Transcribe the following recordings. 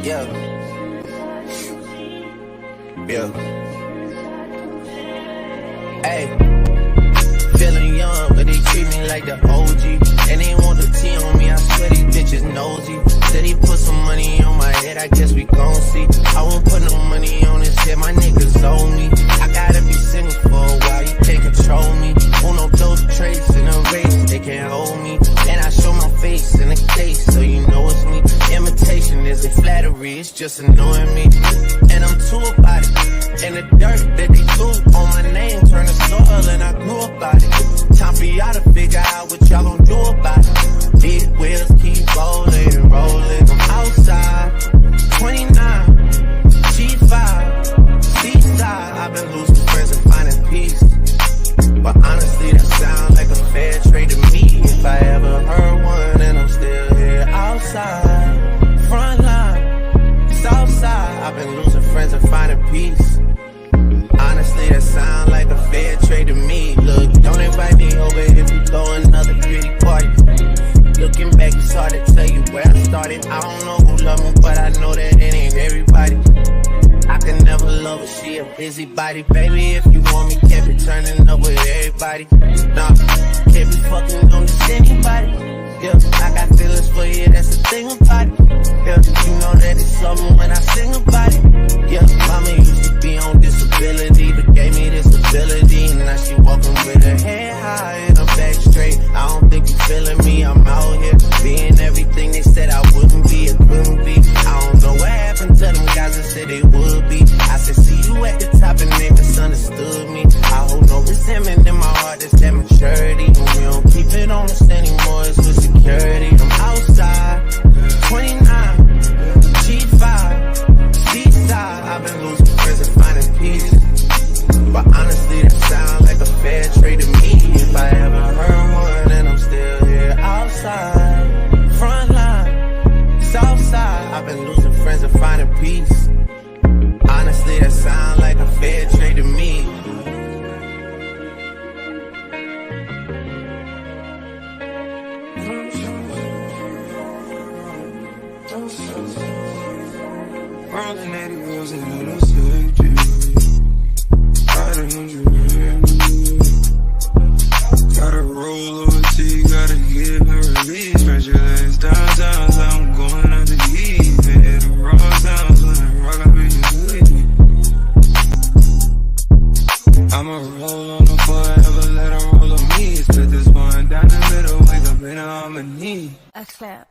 Yeah. Yeah. Hey. Feeling young, but they treat me like the OG. And they want the T on me, I swear these bitches nosy. Said he put some money on my head, I guess we gon' see. I won't put no money on his head, my niggas owe me. I gotta be single for a while, you can't control me. Uno those traits in a race, they can't hold me. And I show my face in a case, so you know it's me. Imitation isn't flattery, it's just annoying me. And I'm too about it. And the dirt that they threw on my name turned to soil, and I grew about it. Time for y'all to figure out what y'all gon' do about it. Big wheels keep rolling and rolling. I'm outside, 29, G5, seaside. I've been losing friends and finding peace. But honestly, that sounds like a fair trade to me. If I ever heard one, and I'm still here outside, front line, south side. I've been losing friends and finding peace. Honestly, that sound like a fair trade to me. Look, don't invite me over if you throw another pretty party. Looking back, it's hard to tell you where I started. I don't know who love me, but I know that it ain't everybody. I can never love her, she a busybody. Baby, if you want me, can't be turning up with everybody. Nah, can't be fucking on this anybody. Yeah, I got feelings for you, that's the thing about it. Yeah, you know that it's something when I sing about it. Yeah, mama used to be on disability, but gave me this ability. And now she walking with her head high and her back straight. I don't think you feeling me, I'm out here being everything they said I wouldn't be, it couldn't be. I don't know what happened to them guys that said they would be. I said, see you at the top and they misunderstood me. I hold no resentment in my heart, that's that maturity. And we don't keep it on us anymore, it's with security. I'm outside, 29, G5, seaside. I've been losing friends and finding peace. But honestly, that sounds like a fair trade to me. If I ever heard one, and I'm still here outside, front line, south side. I've been losing friends and finding peace. Honestly, that sounds like a fair trade to me. Rolling 80 wheels and it'll save you. Gotta need you here. Gotta roll over to you, gotta give and release. Spread your legs down, down, so I'm going out the heat. Hit the raw sounds when I rock up in your sleep. I'ma roll on the forever, let her roll on me. Split this one down the middle, wake up in a harmony. A clap.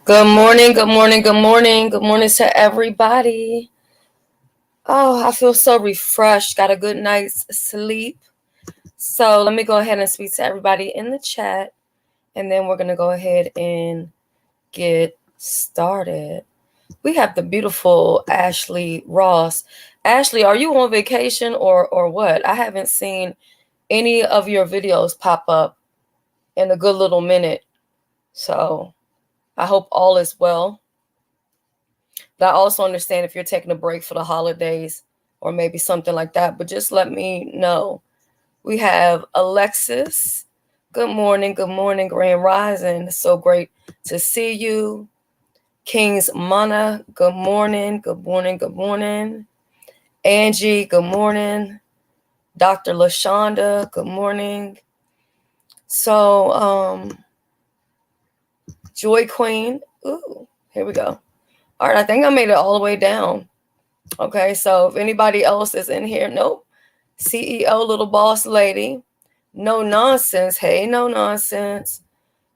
Good morning, good morning, good morning. Good morning to everybody. Oh, I feel so refreshed. Got a good night's sleep. So let me go ahead and speak to everybody in the chat. And then we're going to go ahead and get started. We have the beautiful Ashley Ross. Ashley, are you on vacation or what? I haven't seen any of your videos pop up in a good little minute. So I hope all is well. But I also understand if you're taking a break for the holidays or maybe something like that. But just let me know. We have Alexis. Good morning, Grand Rising. It's so great to see you. King's Mana, good morning. Angie, good morning. Dr. LaShonda, good morning. So, Joy Queen. Ooh, here we go. All right, I think I made it all the way down. Okay, so if anybody else is in here, nope. CEO, little boss lady. No nonsense. Hey, no nonsense.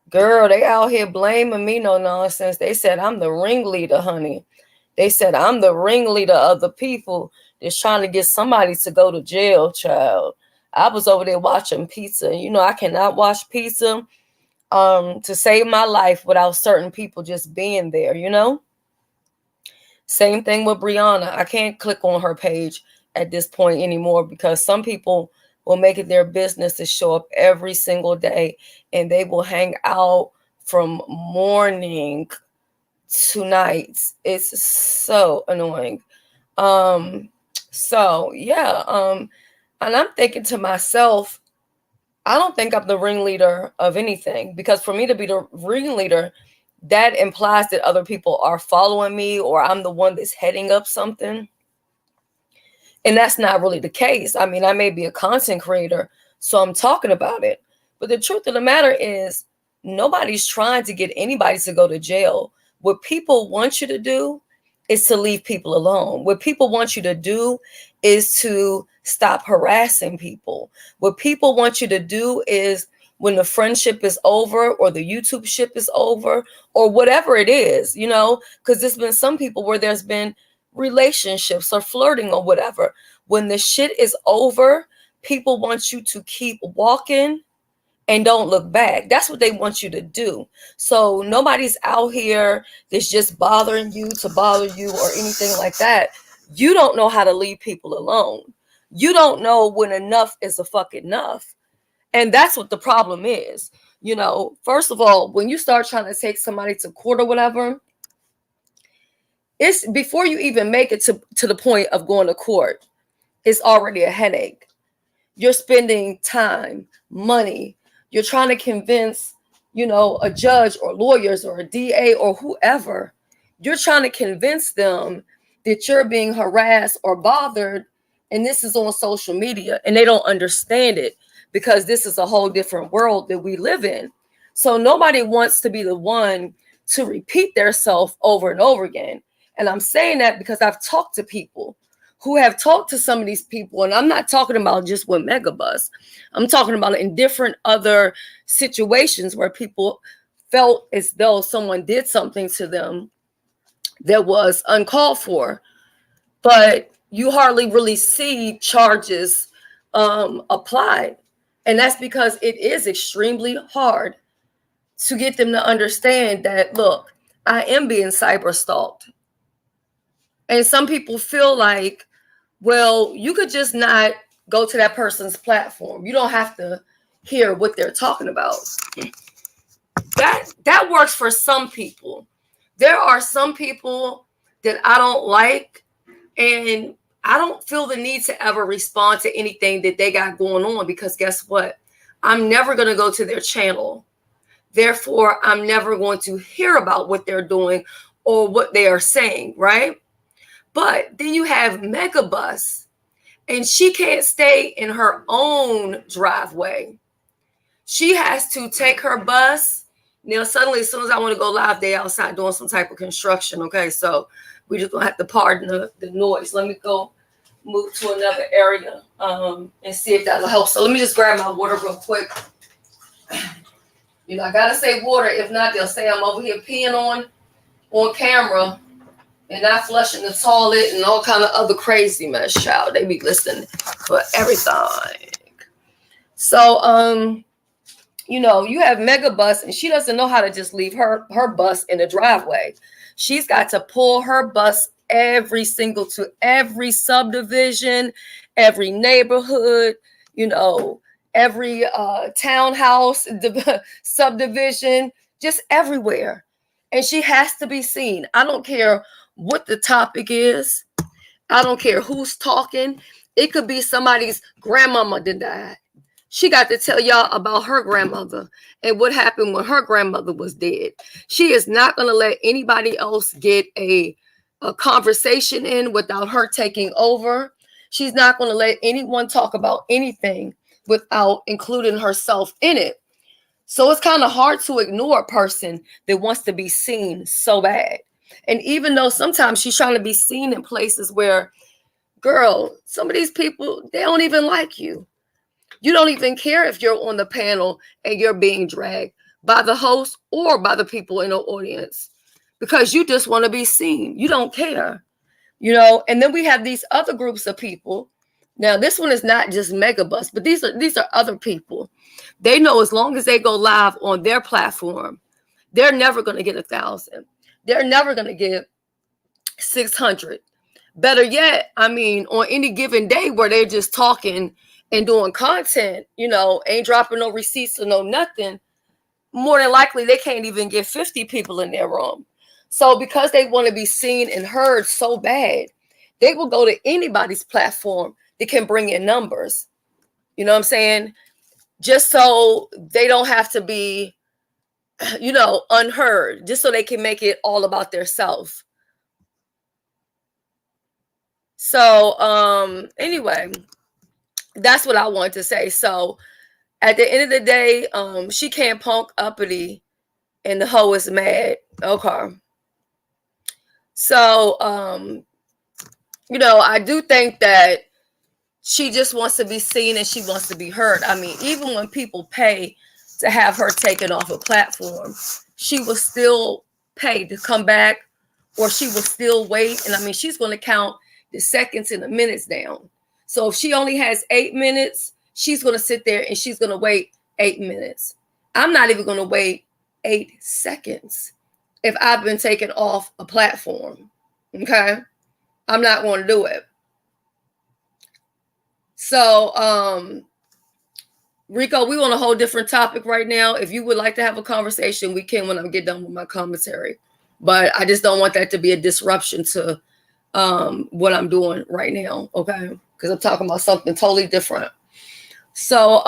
Girl, they out here blaming me, no nonsense. They said I'm the ringleader, honey. They said I'm the ringleader of the people that's trying to get somebody to go to jail, child. I was over there watching pizza. You know, I cannot watch pizza to save my life without certain people just being there, you know? Same thing with Brianna. I can't click on her page at this point anymore because some people will make it their business to show up every single day and they will hang out from morning to night. It's so annoying. And I'm thinking to myself, I don't think I'm the ringleader of anything, because for me to be the ringleader, that implies that other people are following me or I'm the one that's heading up something. And that's not really the case. I mean, I may be a content creator, so I'm talking about it. But the truth of the matter is, nobody's trying to get anybody to go to jail. What people want you to do is to leave people alone. What people want you to do is to stop harassing people. What people want you to do is, when the friendship is over or the YouTube ship is over or whatever it is, you know, because there's been some people where there's been relationships or flirting or whatever. When the shit is over, people want you to keep walking and don't look back. That's what they want you to do. So nobody's out here that's just bothering you to bother you or anything like that. You don't know how to leave people alone. You don't know when enough is a fuck enough. And that's what the problem is. You know, first of all, when you start trying to take somebody to court or whatever, it's before you even make it to the point of going to court, it's already a headache. You're spending time, money. You're trying to convince, you know, a judge or lawyers or a DA or whoever. You're trying to convince them that you're being harassed or bothered, and this is on social media, and they don't understand it because this is a whole different world that we live in. So nobody wants to be the one to repeat theirself over and over again. And I'm saying that because I've talked to people who have talked to some of these people, and I'm not talking about just with Megabus. I'm talking about in different other situations where people felt as though someone did something to them that was uncalled for, but you hardly really see charges applied. And that's because it is extremely hard to get them to understand that, look, I am being cyber stalked. And some people feel like, well, you could just not go to that person's platform. You don't have to hear what they're talking about. That works for some people. There are some people that I don't like, and I don't feel the need to ever respond to anything that they got going on, because guess what? I'm never going to go to their channel. Therefore, I'm never going to hear about what they're doing or what they are saying, right? But then you have Megabus, and she can't stay in her own driveway. She has to take her bus. Now, suddenly, as soon as I want to go live, they outside doing some type of construction. Okay, so we just gonna have to pardon the noise. Let me go move to another area and see if that'll help. So let me just grab my water real quick. You know, I gotta say water. If not, they'll say I'm over here peeing on camera and not flushing the toilet and all kind of other crazy mess, child. They be listening for everything. So, you know, you have Megabus, and she doesn't know how to just leave her bus in the driveway. She's got to pull her bus to every subdivision, every neighborhood, you know, every townhouse, subdivision, just everywhere. And she has to be seen. I don't care what the topic is. I don't care who's talking. It could be somebody's grandmama that died. She got to tell y'all about her grandmother and what happened when her grandmother was dead. She is not going to let anybody else get a conversation in without her taking over. She's not going to let anyone talk about anything without including herself in it. So it's kind of hard to ignore a person that wants to be seen so bad. And even though sometimes she's trying to be seen in places where, girl, some of these people, they don't even like you. You don't even care if you're on the panel and you're being dragged by the host or by the people in the audience, because you just want to be seen. You don't care, you know. And then we have these other groups of people. Now, this one is not just Megabus, but these are other people. They know as long as they go live on their platform, they're never going to get 1,000. They're never going to get 600. Better yet, I mean, on any given day where they're just talking and doing content, you know, ain't dropping no receipts or no nothing, more than likely they can't even get 50 people in their room. So because they want to be seen and heard so bad, they will go to anybody's platform that can bring in numbers. You know what I'm saying? just so they don't have to be, unheard, just so they can make it all about their self. So anyway, that's what I wanted to say. So at the end of the day, she can't punk uppity and the hoe is mad. Okay. So I do think that she just wants to be seen and she wants to be heard. I mean, even when people pay to have her taken off a platform, she will still pay to come back, or she will still wait. And I mean, she's going to count the seconds and the minutes down. So if she only has 8 minutes, she's going to sit there and she's going to wait 8 minutes. I'm not even going to wait 8 seconds if I've been taken off a platform. Okay? I'm not going to do it. So, Rico, we on a whole different topic right now. If you would like to have a conversation, we can when I get done with my commentary. But I just don't want that to be a disruption to what I'm doing right now, okay? Because I'm talking about something totally different. So,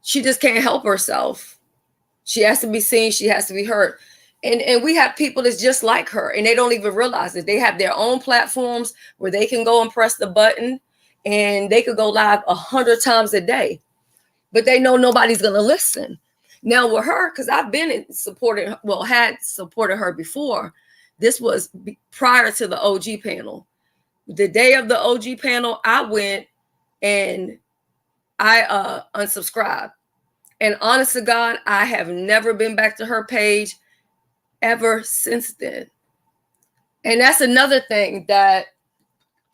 she just can't help herself. She has to be seen. She has to be heard. And we have people that's just like her, and they don't even realize it. They have their own platforms where they can go and press the button, and they could go live 100 times a day, but they know nobody's going to listen. Now with her, because I've been had supported her before. This was prior to the OG panel. The day of the OG panel, I went and I unsubscribed. And honest to God, I have never been back to her page ever since then. And that's another thing that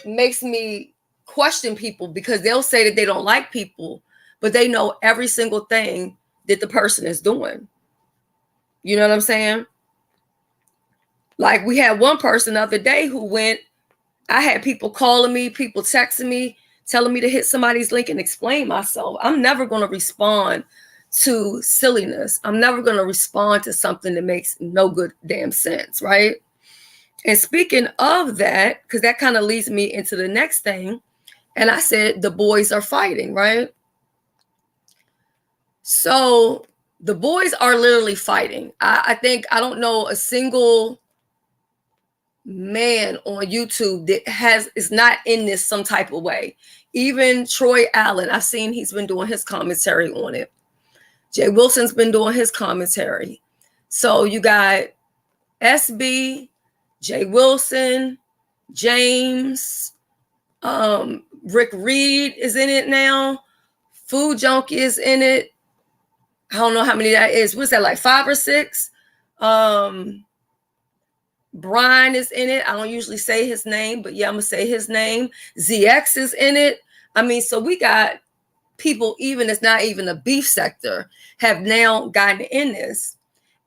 makes me question people, because they'll say that they don't like people, but they know every single thing that the person is doing. You know what I'm saying? Like we had one person the other day who went, I had people calling me, people texting me, telling me to hit somebody's link and explain myself. I'm never going to respond to silliness. I'm never going to respond to something that makes no good damn sense, right? And speaking of that, because that kind of leads me into the next thing, and I said the boys are fighting, right? So the boys are literally fighting. I think I don't know a single man on YouTube that is not in this some type of way. Even Troy Allen, I've seen he's been doing his commentary on it. Jay Wilson's been doing his commentary. So you got SB, Jay Wilson, James, Rick Reed is in it now. Food Junkie is in it. I don't know how many that is. What's that, like 5 or 6? Brian is in it. I don't usually say his name, but yeah, I'm going to say his name. ZX is in it. I mean, so we got people, even it's not even a beef sector, have now gotten in this.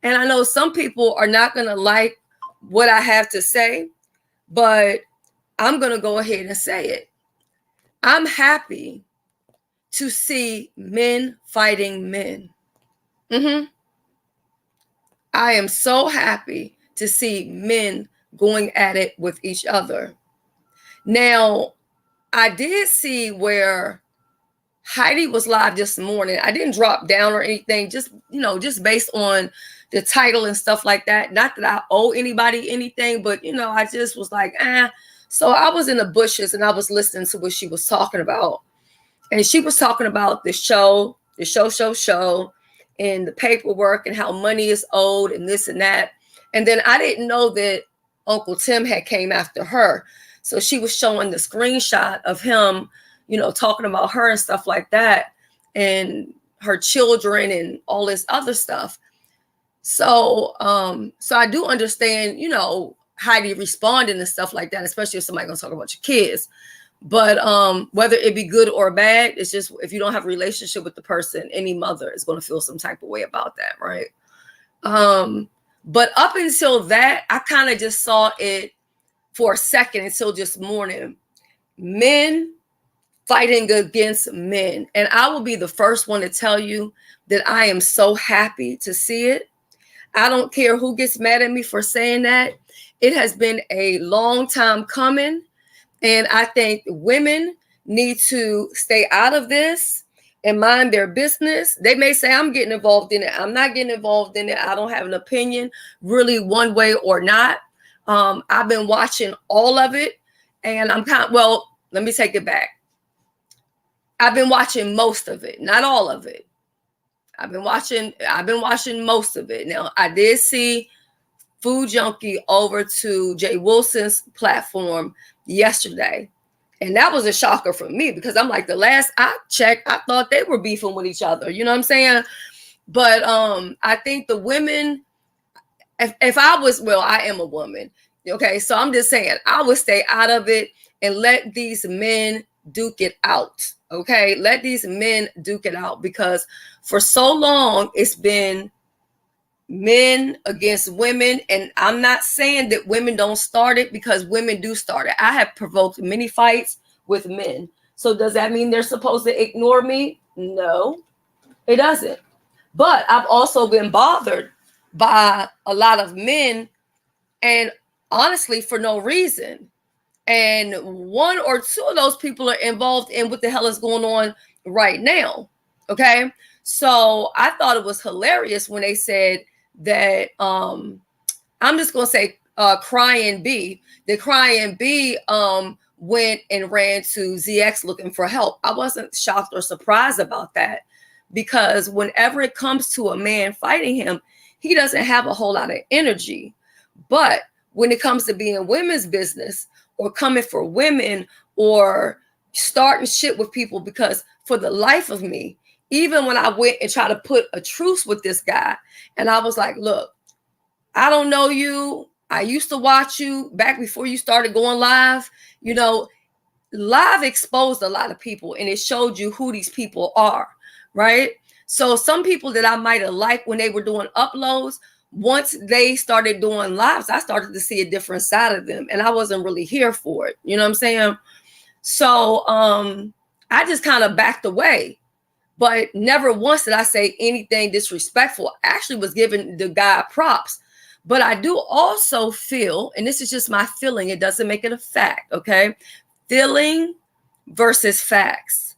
And I know some people are not going to like what I have to say, but I'm going to go ahead and say it. I'm happy to see men fighting men. I am so happy to see men going at it with each other. Now, I did see where Heidi was live this morning. I didn't drop down or anything, just based on the title and stuff like that. Not that I owe anybody anything, but I just was like, So I was in the bushes and I was listening to what she was talking about. And she was talking about the show, and the paperwork and how money is owed and this and that. And then I didn't know that Uncle Tim had came after her. So she was showing the screenshot of him, talking about her and stuff like that, and her children and all this other stuff. So, so I do understand, Heidi responding and stuff like that, especially if somebody's gonna talk about your kids. But whether it be good or bad, it's just if you don't have a relationship with the person, any mother is going to feel some type of way about that, right? But up until that, I kind of just saw it for a second until just morning. Men fighting against men. And I will be the first one to tell you that I am so happy to see it. I don't care who gets mad at me for saying that. It has been a long time coming. And I think women need to stay out of this and mind their business. They may say, I'm getting involved in it. I'm not getting involved in it. I don't have an opinion really one way or not. I've been watching all of it, and let me take it back. I've been watching most of it, not all of it. I've been watching most of it. Now, I did see Food Junkie over to Jay Wilson's platform yesterday. And that was a shocker for me, because I'm like, the last I checked, I thought they were beefing with each other. You know what I'm saying? But I think the women, if I was, I am a woman. Okay, so I'm just saying, I would stay out of it and let these men duke it out. Okay, let these men duke it out, because for so long it's been men against women. And I'm not saying that women don't start it, because women do start it. I have provoked many fights with men. So does that mean they're supposed to ignore me? No, it doesn't. But I've also been bothered by a lot of men, and honestly, for no reason. And one or two of those people are involved in what the hell is going on right now. Okay. So I thought it was hilarious when they said that, I'm just going to say, Crying B, the Crying B, went and ran to ZX looking for help. I wasn't shocked or surprised about that, because whenever it comes to a man fighting him, he doesn't have a whole lot of energy. But when it comes to being women's business, or coming for women, or starting shit with people, because for the life of me, even when I went and tried to put a truce with this guy, and I was like, look, I don't know you. I used to watch you back before you started going live. You know, live exposed a lot of people, and it showed you who these people are, right? So some people that I might have liked when they were doing uploads, once they started doing lives, I started to see a different side of them, and I wasn't really here for it. You know what I'm saying? So I just kind of backed away, but never once did I say anything disrespectful. I actually was giving the guy props. But I do also feel, and this is just my feeling, it doesn't make it a fact, okay? Feeling versus facts.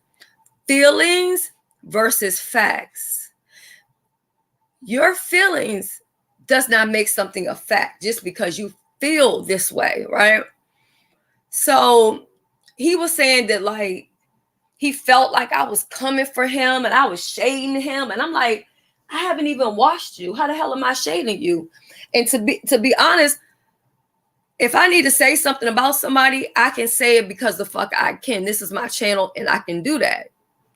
Feelings versus facts. Your feelings does not make something a fact just because you feel this way, right? So he was saying that, like, he felt like I was coming for him and I was shading him. And I'm like, I haven't even watched you. How the hell am I shading you? And to be honest, if I need to say something about somebody, I can say it because the fuck I can. This is my channel and I can do that.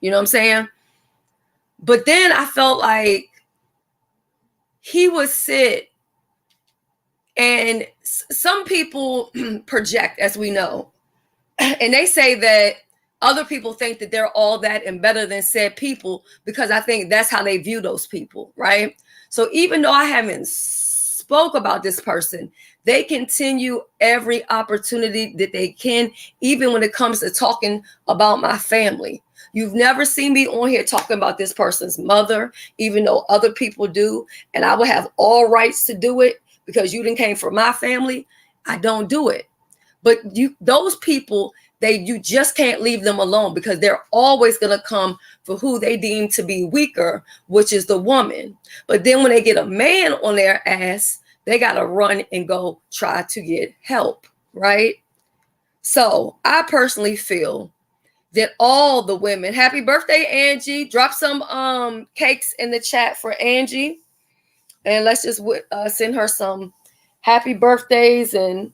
You know what I'm saying? But then I felt like he would sit, and some people project, as we know, and they say that other people think that they're all that and better than said people, because I think that's how they view those people, right? So even though I haven't spoke about this person, they continue every opportunity that they can, even when it comes to talking about my family. You've never seen me on here talking about this person's mother, even though other people do, and I would have all rights to do it because you didn't came from my family. I don't do it. But those people, you just can't leave them alone, because they're always going to come for who they deem to be weaker, which is the woman. But then when they get a man on their ass, they got to run and go try to get help, right? So I personally feel that all the women, happy birthday, Angie. Drop some cakes in the chat for Angie. And let's just send her some happy birthdays, and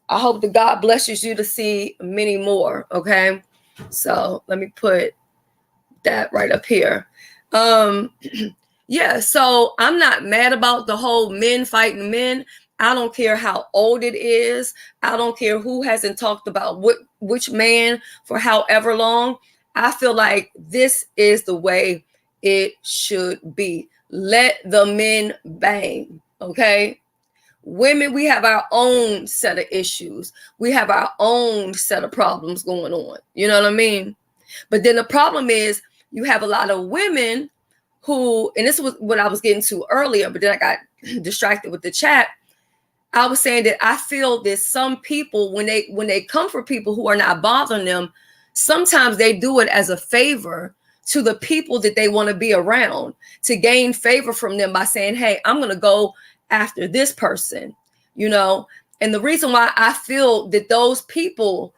I hope that God blesses you to see many more, okay? So let me put that right up here. Yeah, so I'm not mad about the whole men fighting men. I don't care how old it is. I don't care who hasn't talked about which man for however long. I feel like this is the way it should be. Let the men bang, okay? Women, we have our own set of issues. We have our own set of problems going on. You know what I mean? But then the problem is you have a lot of women who, and this was what I was getting to earlier, but then I got distracted with the chat. I was saying that I feel that some people, when they come for people who are not bothering them, Sometimes they do it as a favor to the people that they want to be around, to gain favor from them by saying, hey, I'm going to go after this person, you know. And the reason why I feel that those people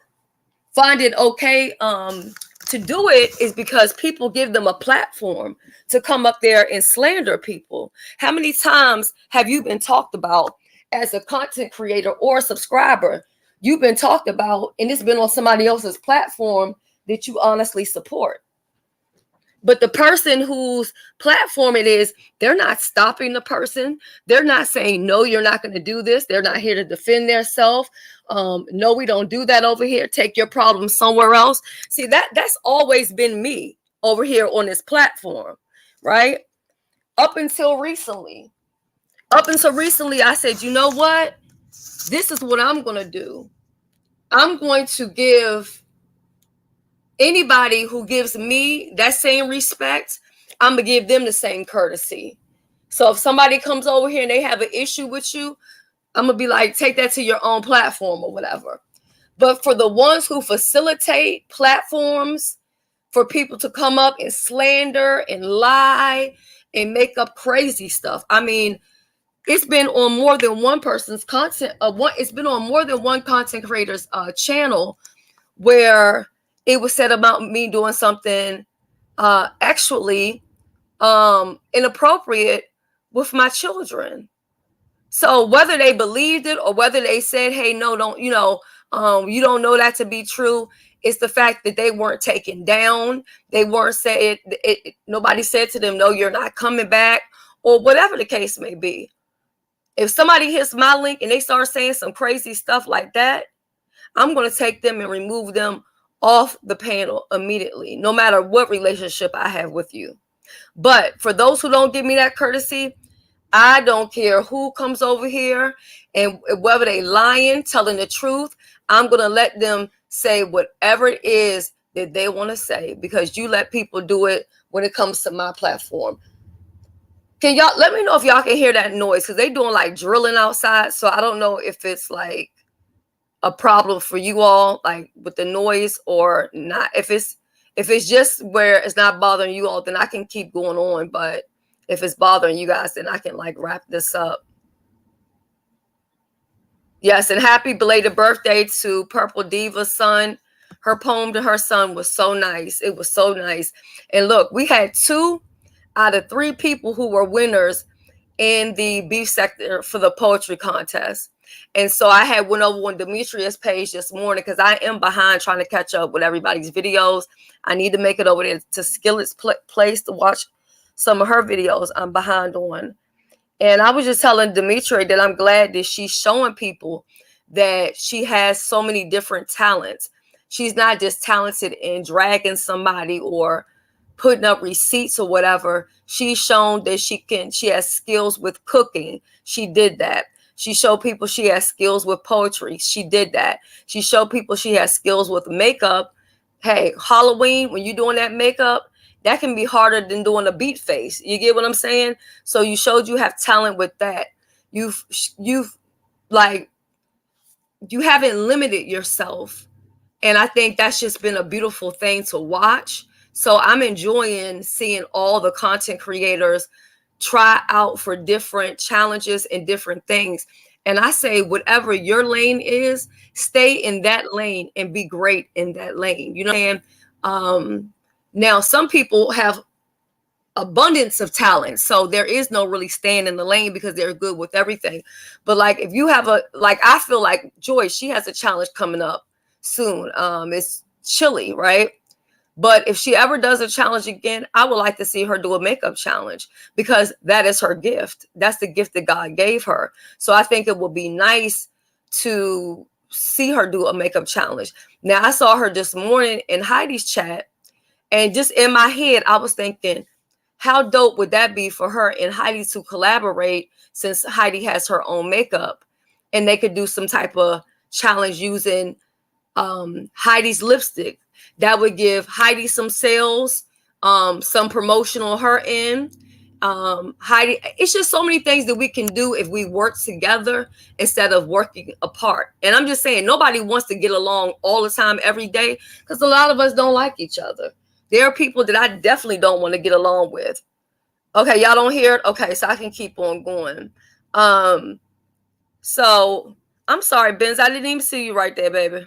find it okay to do it is because people give them a platform to come up there and slander people. How many times have you been talked about as a content creator or a subscriber? You've been talked about, and it's been on somebody else's platform that you honestly support. But the person whose platform it is, they're not stopping the person. They're not saying, no, you're not going to do this. They're not here to defend themselves. No, we don't do that over here. Take your problem somewhere else. See, that's always been me over here on this platform, right? Up until recently, I said, you know what? This is what I'm going to do. I'm going to give anybody who gives me that same respect, I'm going to give them the same courtesy. So if somebody comes over here and they have an issue with you, I'm going to be like, take that to your own platform or whatever. But for the ones who facilitate platforms for people to come up and slander and lie and make up crazy stuff. I mean, it's been on more than one person's content. It's been on more than one content creator's channel where it was said about me doing something actually inappropriate with my children. So whether they believed it or whether they said, hey, no, don't, you don't know that to be true, it's the fact that they weren't taken down. They weren't said, nobody said to them, no, you're not coming back, or whatever the case may be. If somebody hits my link and they start saying some crazy stuff like that, I'm going to take them and remove them off the panel immediately, no matter what relationship I have with you. But for those who don't give me that courtesy, I don't care who comes over here and whether they lying, telling the truth, I'm going to let them say whatever it is that they want to say, because you let people do it when it comes to my platform. Can y'all let me know if y'all can hear that noise? Because they doing like drilling outside. So I don't know if it's like a problem for you all, like with the noise or not. If it's just where it's not bothering you all, then I can keep going on. But if it's bothering you guys, then I can like wrap this up. Yes, and happy belated birthday to Purple Diva's son. Her poem to her son was so nice. It was so nice. And look, we had 2 out of 3 people who were winners in the beef sector for the poetry contest. And so I had went over on Demetria's page this morning because I am behind trying to catch up with everybody's videos. I need to make it over there to Skillet's place to watch some of her videos I'm behind on. And I was just telling Demetria that I'm glad that she's showing people that she has so many different talents. She's not just talented in dragging somebody or putting up receipts or whatever. She's shown that she has skills with cooking. She did that. She showed people she has skills with poetry. She did that. She showed people she has skills with makeup. Hey, Halloween, when you're doing that makeup, that can be harder than doing a beat face. You get what I'm saying? So you showed you have talent with that. You haven't limited yourself. And I think that's just been a beautiful thing to watch. So I'm enjoying seeing all the content creators try out for different challenges and different things. And I say, whatever your lane is, stay in that lane and be great in that lane. You know what I'm saying? Now, some people have abundance of talent, so there is no really staying in the lane because they're good with everything. But like, if you have I feel like Joy, she has a challenge coming up soon. It's chilly, right? But if she ever does a challenge again, I would like to see her do a makeup challenge because that is her gift. That's the gift that God gave her. So I think it would be nice to see her do a makeup challenge. Now, I saw her this morning in Heidi's chat, and just in my head, I was thinking, how dope would that be for her and Heidi to collaborate, since Heidi has her own makeup, and they could do some type of challenge using Heidi's lipstick. That would give Heidi some sales, some promotion on her end, Heidi, it's just so many things that we can do if we work together instead of working apart. And I'm just saying, nobody wants to get along all the time every day because a lot of us don't like each other. There are people that I definitely don't want to get along with. Okay, y'all don't hear it? Okay, so I can keep on going. So I'm sorry, Benz. I didn't even see you right there, baby.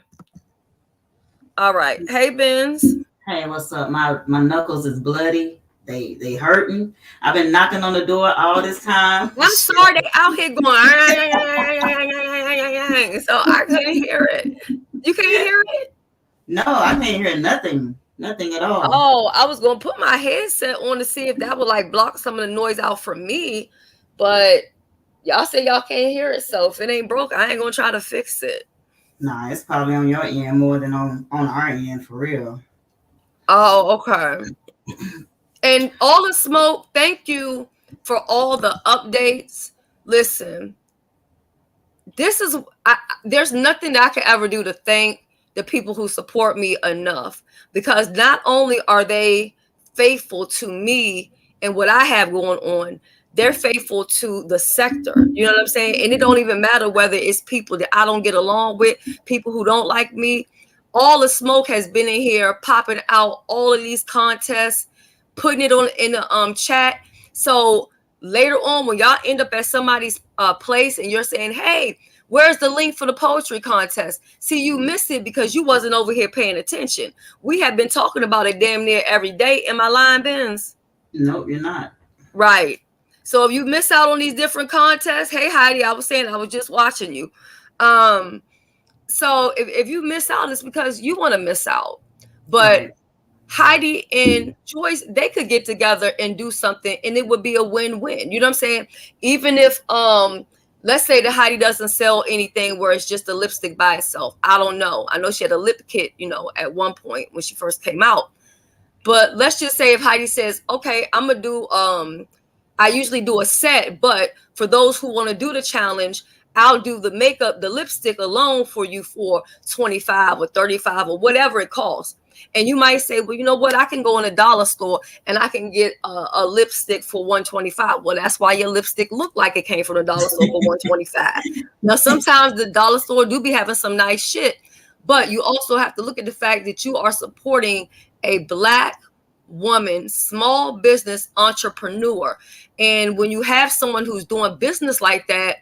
All right. Hey, Benz. Hey, what's up? My knuckles is bloody. They hurting. I've been knocking on the door all this time. I'm sorry, they out here going, so I couldn't hear it. You can't hear it? No, I can't hear nothing. Nothing at all. Oh, I was gonna put my headset on to see if that would like block some of the noise out from me, but y'all say y'all can't hear it. So if it ain't broke, I ain't gonna try to fix it. Nah, it's probably on your end more than on our end for real. Oh, okay. And all the smoke, thank you for all the updates. Listen, there's nothing that I can ever do to thank the people who support me enough, because not only are they faithful to me and what I have going on, they're faithful to the sector. You know what I'm saying? And it don't even matter whether it's people that I don't get along with, people who don't like me. All the smoke has been in here, popping out all of these contests, putting it on in the chat. So later on, when y'all end up at somebody's place and you're saying, hey, where's the link for the poetry contest? See, you missed it because you wasn't over here paying attention. We have been talking about it damn near every day. Am I lying, Benz? Nope, you're not. Right. So if you miss out on these different contests, hey, Heidi, I was saying I was just watching you. So if you miss out, it's because you want to miss out. But right. Heidi and Joyce, they could get together and do something and it would be a win-win. You know what I'm saying? Even if let's say that Heidi doesn't sell anything where it's just a lipstick by itself. I don't know. I know she had a lip kit, at one point when she first came out. But let's just say if Heidi says, okay, I'm going to do, I usually do a set, but for those who want to do the challenge, I'll do the makeup, the lipstick alone for you for $25 or $35 or whatever it costs. And you might say, well, you know what? I can go in a dollar store and I can get a lipstick for $125. Well, that's why your lipstick looked like it came from the dollar store for $125. Now, sometimes the dollar store do be having some nice shit, but you also have to look at the fact that you are supporting a Black woman, small business entrepreneur. And when you have someone who's doing business like that,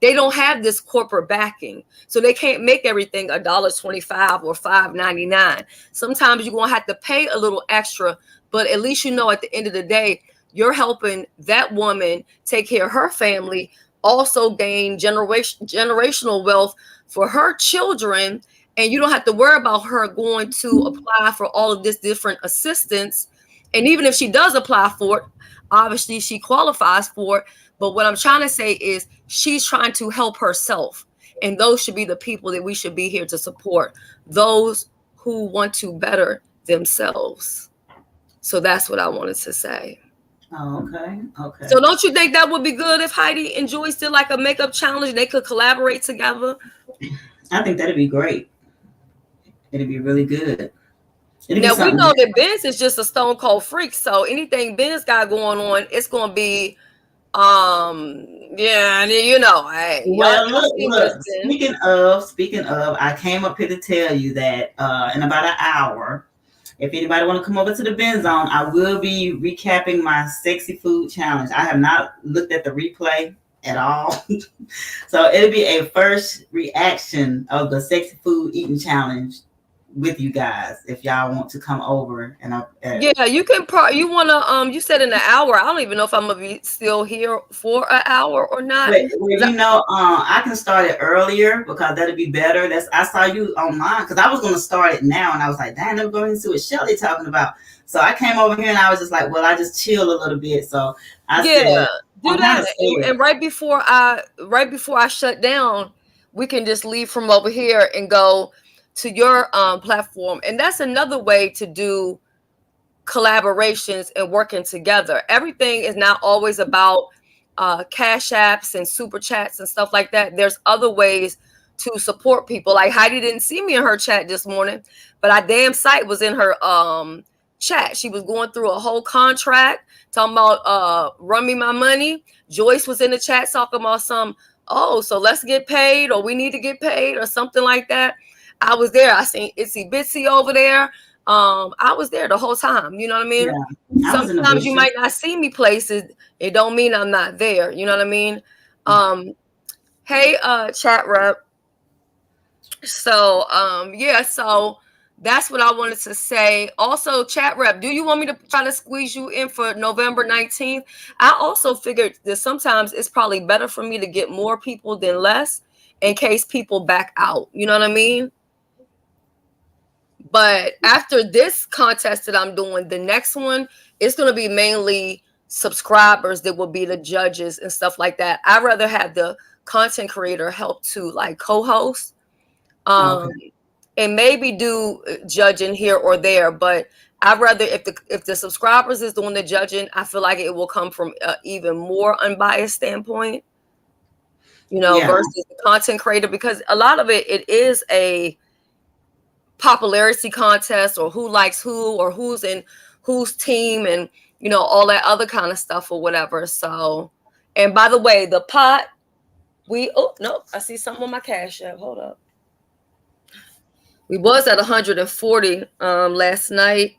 they don't have this corporate backing. So they can't make everything $1.25 or $5.99. Sometimes you're going to have to pay a little extra, but at least at the end of the day, you're helping that woman take care of her family, also gain generational wealth for her children. And you don't have to worry about her going to apply for all of this different assistance. And even if she does apply for it, obviously she qualifies for it. But what I'm trying to say is she's trying to help herself. And those should be the people that we should be here to support, those who want to better themselves. So that's what I wanted to say. Oh, okay. So don't you think that would be good if Heidi and Joyce did like a makeup challenge and they could collaborate together? I think that'd be great. It'd be really good. Now, we know that Benz is just a stone cold freak. So anything Benz got going on, it's going to be, yeah, hey, well, look, speaking of, I came up here to tell you that in about an hour, if anybody want to come over to the Benz Zone, I will be recapping my sexy food challenge. I have not looked at the replay at all. So it'll be a first reaction of the sexy food eating challenge with you guys if y'all want to come over. And yeah, you can you want to you said in an hour. I don't even know if I'm gonna be still here for an hour or not. I can start it earlier because that'll be better. I saw you online because I was going to start it now and I was like, damn, I'm going to see what Shelly talking about. So I came over here and I was just like, well, I just chill a little bit. So I said, do that. And right before I shut down, we can just leave from over here and go to your platform. And that's another way to do collaborations and working together. Everything is not always about cash apps and super chats and stuff like that. There's other ways to support people. Like Heidi didn't see me in her chat this morning, but I damn sight was in her chat. She was going through a whole contract, talking about run me my money. Joyce was in the chat talking about so let's get paid, or we need to get paid, or something like that. I was there. I seen Itsy Bitsy over there. I was there the whole time. You know what I mean? Yeah. Sometimes you might not see me places. It don't mean I'm not there. You know what I mean? Hey, chat rep. So, so that's what I wanted to say. Also, chat rep, do you want me to try to squeeze you in for November 19th? I also figured that sometimes it's probably better for me to get more people than less in case people back out. You know what I mean? But after this contest that I'm doing, the next one, it's going to be mainly subscribers that will be the judges and stuff like that. I'd rather have the content creator help to like co-host. And maybe do judging here or there, but I'd rather if the subscribers is doing the judging, I feel like it will come from even more unbiased standpoint, versus the content creator, because a lot of it is a popularity contest, or who likes who, or who's in whose team, and all that other kind of stuff or whatever. So, and by the way, the pot I see something on my Cash App. Hold up. We was at 140 last night.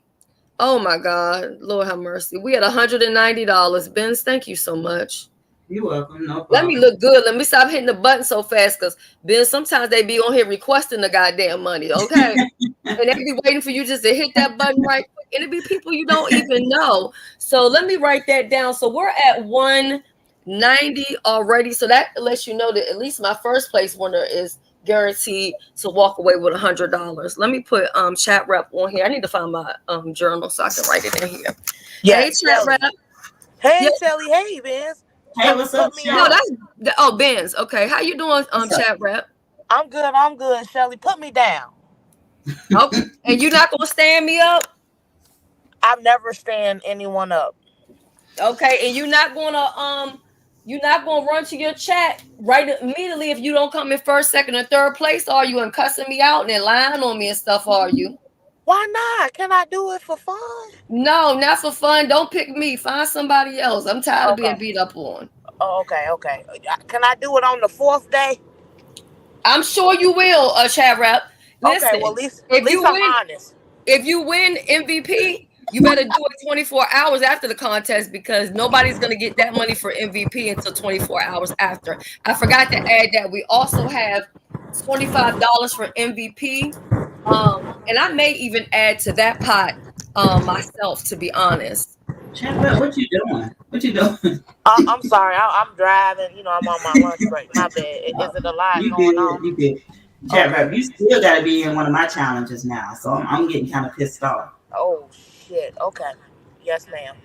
Oh my God, Lord have mercy. We had $190. Benz, thank you so much. You're welcome. No problem. Let me look good. Let me stop hitting the button so fast, because Ben, sometimes they be on here requesting the goddamn money, okay? And they be waiting for you just to hit that button right quick. And it be people you don't even know. So let me write that down. So we're at 190 already. So that lets you know that at least my first place winner is guaranteed to walk away with $100. Let me put chat rep on here. I need to find my journal so I can write it in here. Yeah, hey, chat rep. Hey, Shelly. Hey, Benz. Hey, what's up? No, Benz. Okay, how you doing, chat rep? I'm good, Shelly. Put me down. Okay, and you not gonna stand me up? I've never stand anyone up. Okay, and you're not gonna run to your chat right immediately if you don't come in first, second, or third place, are you? And cussing me out and then lying on me and stuff, are you? Why not? Can I do it for fun? No, not for fun. Don't pick me. Find somebody else. I'm tired of being beat up on. Oh, okay. Can I do it on the 4th day? I'm sure you will, chat rep. Listen, okay, well, at least I'm honest. If you win MVP, you better do it 24 hours after the contest, because nobody's going to get that money for MVP until 24 hours after. I forgot to add that we also have $25 for MVP. And I may even add to that pot myself, to be honest. What you doing? I'm sorry. I'm driving. I'm on my lunch break. My bad. Is it a lot going on? You did. Chat you still got to be in one of my challenges now. So I'm getting kind of pissed off. Oh, shit. Okay. Yes, ma'am.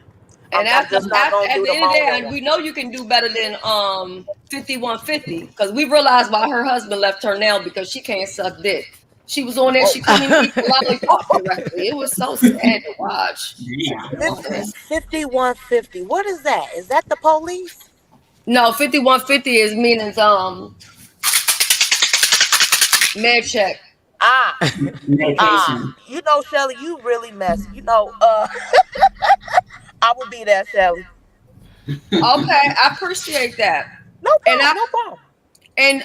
And at the end of the day, we know you can do better than 5150, because we realized why her husband left her now, because she can't suck dick. She was on there. She couldn't even eat the lollipop correctly. It was so sad to watch. Yeah. 5150. What is that? Is that the police? No, 5150 is meaning med check. Medication. Shelly, you really messy. I would be there, Shelly. Okay, I appreciate that. No problem. No problem. And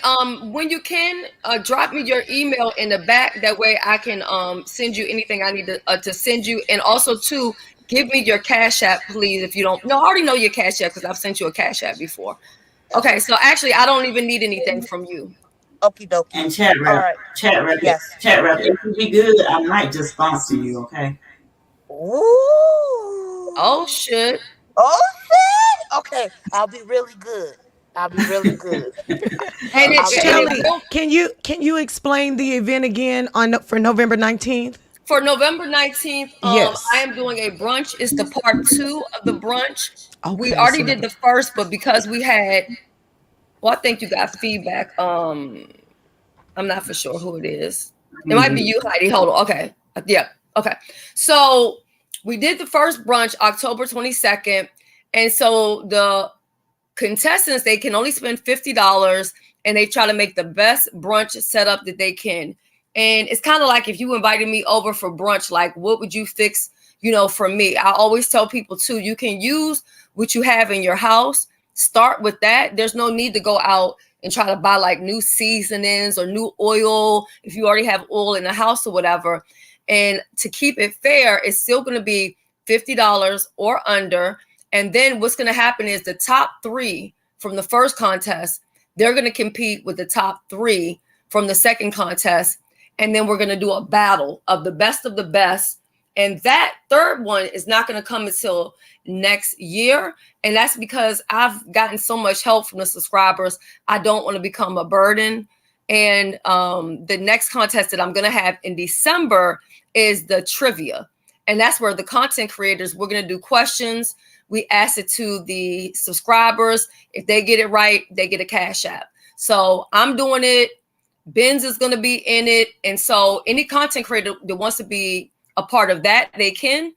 when you can, drop me your email in the back. That way I can send you anything I need to send you. And also, too, give me your Cash App, please, if you don't. No, I already know your Cash App because I've sent you a Cash App before. Okay, so actually, I don't even need anything from you. Okie dokie. And chat rep. Yes. Chat rep. If you be good, I might just sponsor you, okay? Ooh. Oh, shit. Okay, I'll be really good. And Shelly, can you explain the event again for November 19th? For November 19th, yes. I am doing a brunch. It's the part 2 of the brunch. Okay, we already did the first, but because we had, I think you got feedback. I'm not for sure who it is. It might be you, Heidi. Hold on. Okay. Yeah. Okay. So we did the first brunch October 22nd. And so the contestants, they can only spend $50, and they try to make the best brunch setup that they can. And it's kind of like if you invited me over for brunch, like what would you fix? for me. I always tell people too, you can use what you have in your house. Start with that. There's no need to go out and try to buy like new seasonings or new oil if you already have oil in the house or whatever. And to keep it fair, it's still going to be $50 or under. And then what's going to happen is the top 3 from the first contest, they're going to compete with the top 3 from the second contest. And then we're going to do a battle of the best. And that third one is not going to come until next year. And that's because I've gotten so much help from the subscribers. I don't want to become a burden. And the next contest that I'm going to have in December is the trivia. And that's where the content creators, we're going to do questions. We ask it to the subscribers. If they get it right, they get a Cash App. So I'm doing it. Benz is going to be in it. And so any content creator that wants to be a part of that, they can.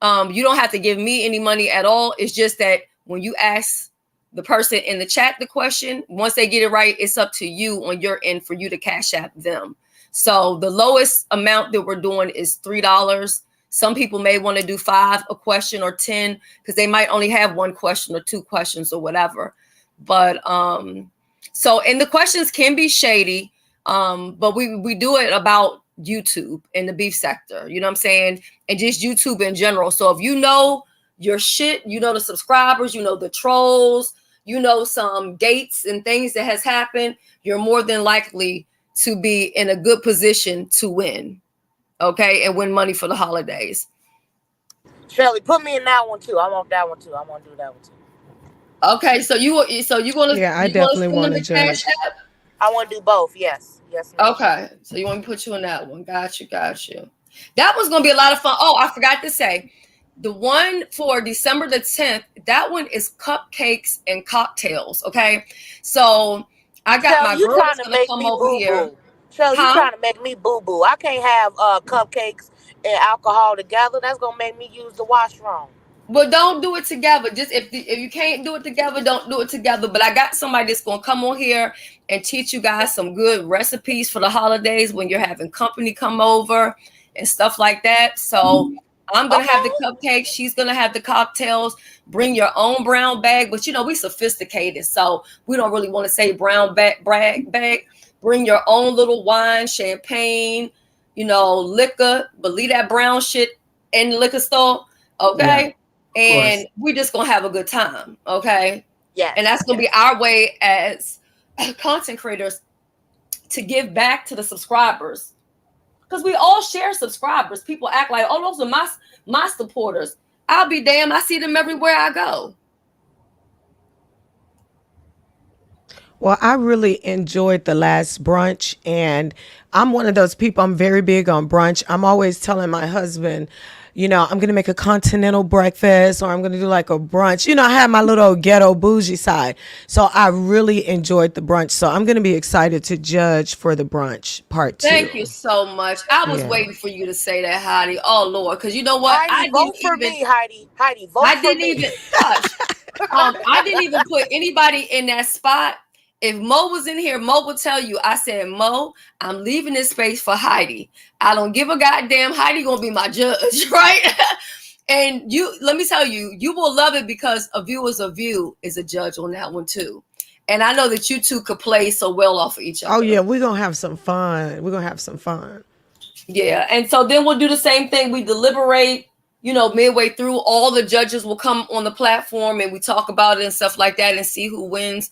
You don't have to give me any money at all. It's just that when you ask the person in the chat the question, once they get it right, it's up to you on your end for you to Cash App them. So the lowest amount that we're doing is $3. Some people may want to do 5 a question or 10 because they might only have 1 question or 2 questions or whatever. But so, and the questions can be shady, but we do it about YouTube in the beef sector, you know what I'm saying? And just YouTube in general. So if you know your shit, you know the subscribers, you know the trolls, you know some gates and things that has happened, you're more than likely to be in a good position to win. Okay, and win money for the holidays. Shelly, put me in that one too. I want that one too. I want to do that one too. Okay, so you're gonna I definitely want to judge. I want to do both. Yes. Okay, so you want me to put you in that one? Got you. That one's gonna be a lot of fun. Oh, I forgot to say, the one for December the 10th. That one is cupcakes and cocktails. Okay, so I got my girls gonna come over here. So you trying to make me boo-boo. I can't have cupcakes and alcohol together. That's going to make me use the washroom. Well, don't do it together. Just if you can't do it together, don't do it together. But I got somebody that's going to come on here and teach you guys some good recipes for the holidays when you're having company come over and stuff like that. So I'm going to have the cupcakes. She's going to have the cocktails. Bring your own brown bag. But, we sophisticated. So we don't really want to say brown bag. Bring your own little wine, champagne, liquor, but leave that brown shit in the liquor store, okay? Yeah, and we're just going to have a good time, okay? Yeah. And that's going to be our way as content creators to give back to the subscribers. Because we all share subscribers. People act like, oh, those are my supporters. I'll be damned. I see them everywhere I go. Well, I really enjoyed the last brunch, and I'm one of those people, I'm very big on brunch. I'm always telling my husband, I'm going to make a continental breakfast, or I'm going to do like a brunch. I have my little ghetto bougie side. So I really enjoyed the brunch. So I'm going to be excited to judge for the brunch part 2. Thank you so much. I was waiting for you to say that, Heidi. Oh, Lord. Because you know what? Heidi, vote for me, Heidi. Heidi, vote for me. I didn't even put anybody in that spot. If Mo was in here, Mo will tell you, I said, Mo, I'm leaving this space for Heidi. I don't give a goddamn. Heidi gonna be my judge, right? And let me tell you, you will love it because A View is a View is a judge on that one too. And I know that you two could play so well off of each other. Oh yeah, we're gonna have some fun. Yeah, and so then we'll do the same thing. We deliberate, midway through. All the judges will come on the platform and we talk about it and stuff like that and see who wins.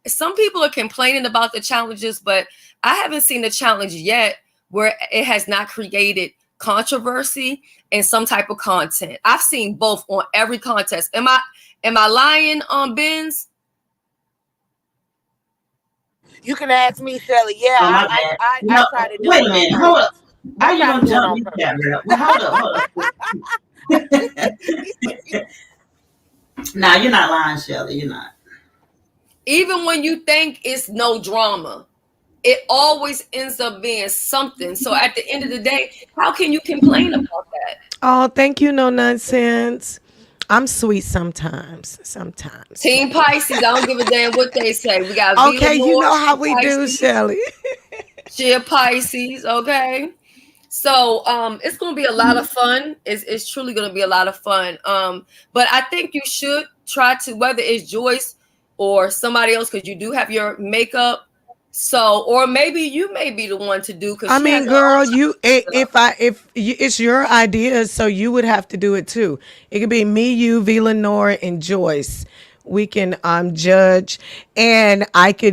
Some people are complaining about the challenges, but I haven't seen a challenge yet where it has not created controversy and some type of content. I've seen both on every contest. Am I lying on Benz? You can ask me, Shelly. Yeah, I try to do it. Wait a minute, hold up. Are you gonna jump me that real? Well, hold up. Nah, you're not lying, Shelly. You're not. Even when you think it's no drama, it always ends up being something. So at the end of the day, how can you complain about that? Oh, thank you, no nonsense. I'm sweet sometimes. Team Pisces, I don't give a damn what they say. We got okay, you know how we Pisces, do, Shelly. Sheer Pisces, okay? So it's gonna be a lot of fun. It's truly gonna be a lot of fun. But I think you should try to, whether it's Joyce or somebody else, because you do have your makeup. So, or maybe you may be the one to do, because I she has mean, her own girl, type you of stuff. if you, it's your idea, so you would have to do it too. It could be me, you, V Lenore, and Joyce. We can judge, and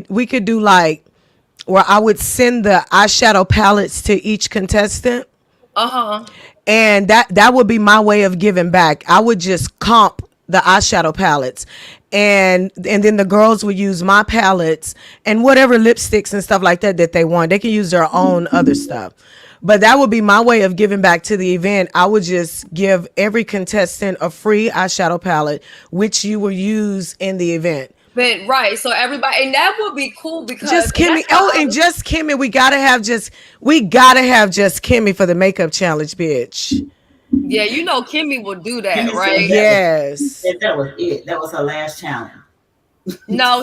we could do like where I would send the eyeshadow palettes to each contestant, Uh-huh. and that would be my way of giving back. I would just comp the eyeshadow palettes, and then the girls would use my palettes and whatever lipsticks and stuff like that they want. They can use their own other stuff, but that would be my way of giving back to the event. I would just give every contestant a free eyeshadow palette, which you will use in the event. But right, so everybody, and that would be cool because Just and Kimmy. that's how Oh, and just Kimmy. We gotta have just Kimmy for the makeup challenge, bitch. yeah, you know Kimmy will do that, Kimmy said right? Yes. that was it. That was her last challenge. No,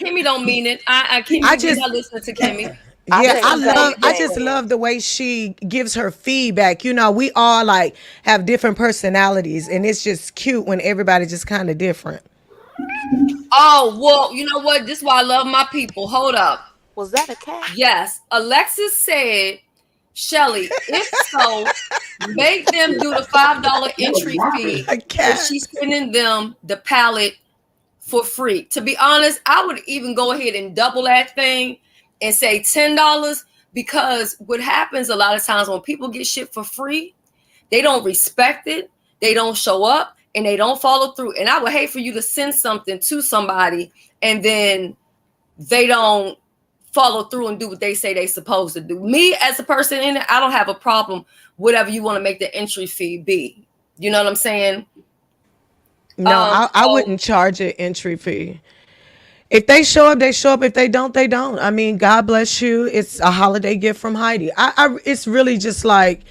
Kimmy don't mean it. Kimmy, I we just not listening to Kimmy. Yeah, said the same I thing. just love the way she gives her feedback. You know, we all like have different personalities, and it's just cute when everybody just kind of different. Oh, well, you know what? This is why I love my people. Hold up. Was that a cat? Yes, Alexis said, Shelly, if so, make them do the $5 entry fee A cat. if she's sending them the palette for free. To be honest, I would even go ahead and double that thing and say $10, because what happens a lot of times when people get shit for free, they don't respect it, they don't show up, and they don't follow through. And I would hate for you to send something to somebody and then they don't follow through and do what they say they supposed to do. Me as a person in it, I don't have a problem whatever you want to make the entry fee be. You know what I'm saying? No, I wouldn't charge an entry fee. If they show up, they show up. If they don't, they don't. I mean, God bless you. It's a holiday gift from Heidi. It's really just like,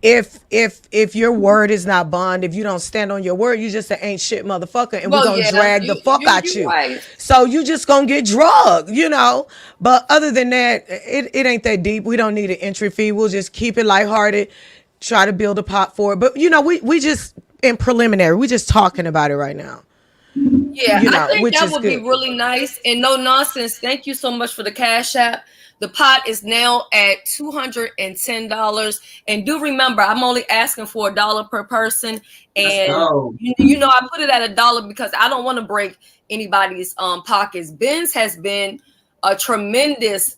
if your word is not bond, if you don't stand on your word, you just an ain't shit motherfucker, and we're gonna drag the fuck out you. Right. So you just gonna get drugged, you know. But other than that, it ain't that deep. We don't need an entry fee. We'll just keep it lighthearted, try to build a pot for it. But you know, we just in preliminary, we just talking about it right now. Yeah, You know, I think which that is would be good. really nice and no nonsense. Thank you so much for the Cash App. The pot is now at $210. And do remember, I'm only asking for $1 per person. And you know, I put it at $1 because I don't want to break anybody's pockets. Benz has been a tremendous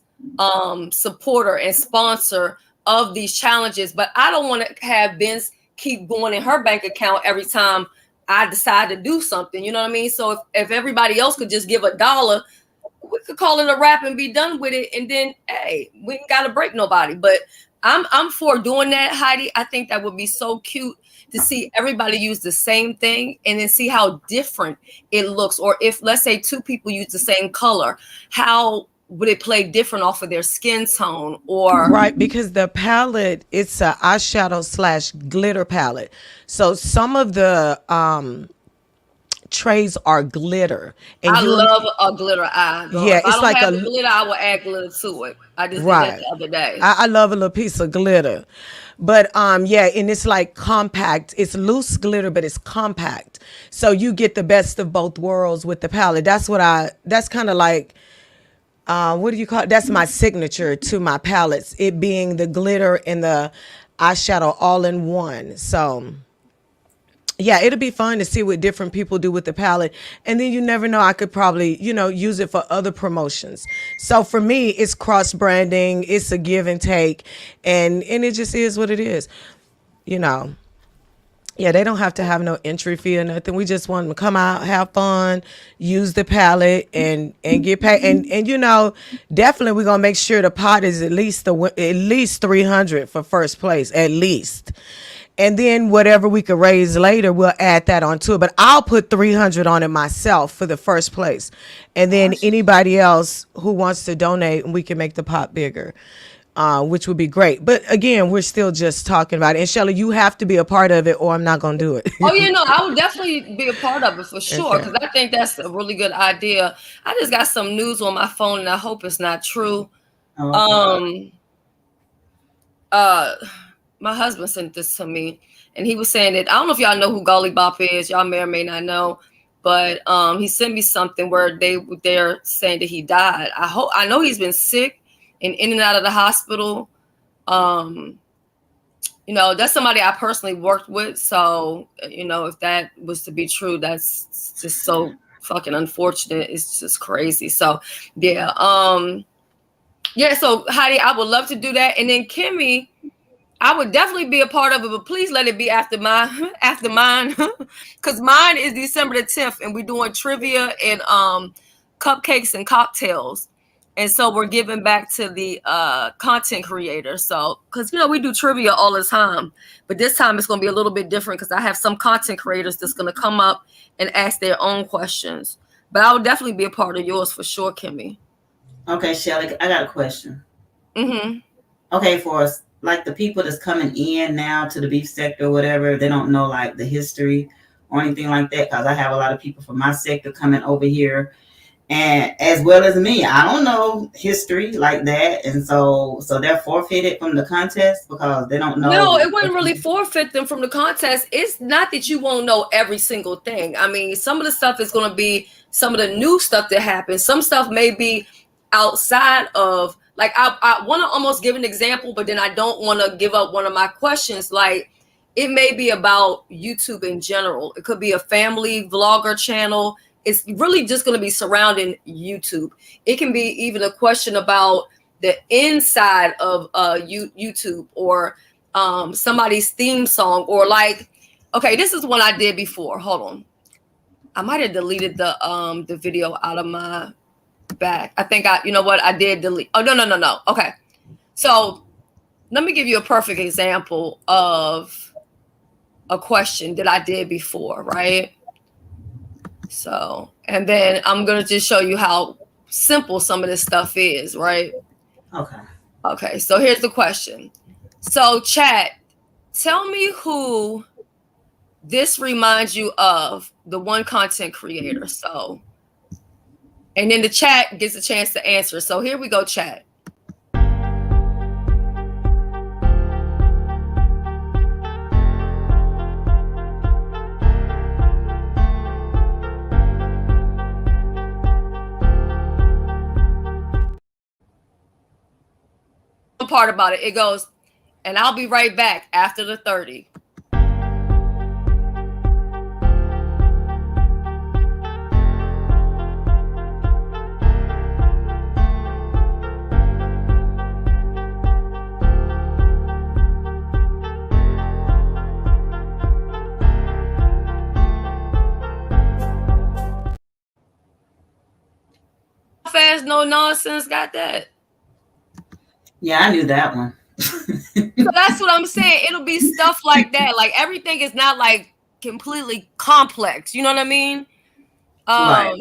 supporter and sponsor of these challenges, but I don't want to have Benz keep going in her bank account every time I decide to do something. You know what I mean? So if everybody else could just give $1, we could call it a wrap and be done with it. And then, hey, we ain't got to break nobody. But I'm for doing that, Heidi. I think that would be so cute to see everybody use the same thing and then see how different it looks. Or if, let's say, two people use the same color, how would it play different off of their skin tone? Or right, because the palette, it's a eyeshadow / glitter palette. So some of the trays are glitter, and I love a glitter eye. Though. Yeah, if it's I don't like have a the glitter, I will add glitter to it. I just right. did that the other day. I love a little piece of glitter, but yeah, and it's like compact. It's loose glitter, but it's compact, so you get the best of both worlds with the palette. That's kind of like. What do you call it? That's my signature to my palettes. It being the glitter and the eyeshadow all in one. So yeah, it'll be fun to see what different people do with the palette. And then you never know, I could probably, use it for other promotions. So for me, it's cross branding. It's a give and take. And it just is what it is, Yeah, they don't have to have no entry fee or nothing. We just want them to come out, have fun, use the palette, and get paid. And definitely we're gonna make sure the pot is at least $300 for first place, at least. And then whatever we could raise later, we'll add that onto it. But I'll put $300 on it myself for the first place, and then anybody else who wants to donate, we can make the pot bigger. Which would be great. But again, we're still just talking about it. And Shelly, you have to be a part of it or I'm not going to do it. Oh, yeah, no, I would definitely be a part of it for sure. Because I think that's a really good idea. I just got some news on my phone and I hope it's not true. my husband sent this to me, and he was saying that I don't know if y'all know who Gully Bop is. Y'all may or may not know, but he sent me something where they're saying that he died. I know he's been sick and in and out of the hospital. You know, that's somebody I personally worked with. So, you know, if that was to be true, that's just so fucking unfortunate. It's just crazy. So, yeah. Yeah, so Heidi, I would love to do that. And then Kimmy, I would definitely be a part of it, but please let it be after mine, because mine is December the 10th, and we're doing trivia and cupcakes and cocktails. And so we're giving back to the content creators. So, because, you know, we do trivia all the time, but this time it's going to be a little bit different because I have some content creators that's going to come up and ask their own questions. But I would definitely be a part of yours for sure, Kimmy. Okay, Shelly, I got a question. Mm-hmm. Okay, for us, like the people that's coming in now to the beef sector or whatever, they don't know like the history or anything like that, because I have a lot of people from my sector coming over here, and as well as me, I don't know history like that, and so they're forfeited from the contest because they don't know. No, it wouldn't really forfeit them from the contest. It's not that you won't know every single thing. I mean, some of the stuff is going to be some of the new stuff that happens. Some stuff may be outside of, like, I want to almost give an example, but then I don't want to give up one of my questions. Like, it may be about YouTube in general. It could be a family vlogger channel. It's really just going to be surrounding YouTube. It can be even a question about the inside of YouTube, or somebody's theme song, or like, okay, this is one I did before. Hold on. I might have deleted the video out of my back. I think you know what? I did delete. Oh, no. Okay. So let me give you a perfect example of a question that I did before, right? So, and then I'm going to just show you how simple some of this stuff is, right? Okay. So here's the question. So chat, tell me who this reminds you of, the one content creator. So, and then the chat gets a chance to answer. So here we go, chat. Part about it goes, and I'll be right back after the 30. Fast, no nonsense, got that. Yeah, I knew that one. So that's what I'm saying. It'll be stuff like that. Like, everything is not like completely complex. You know what I mean? Right.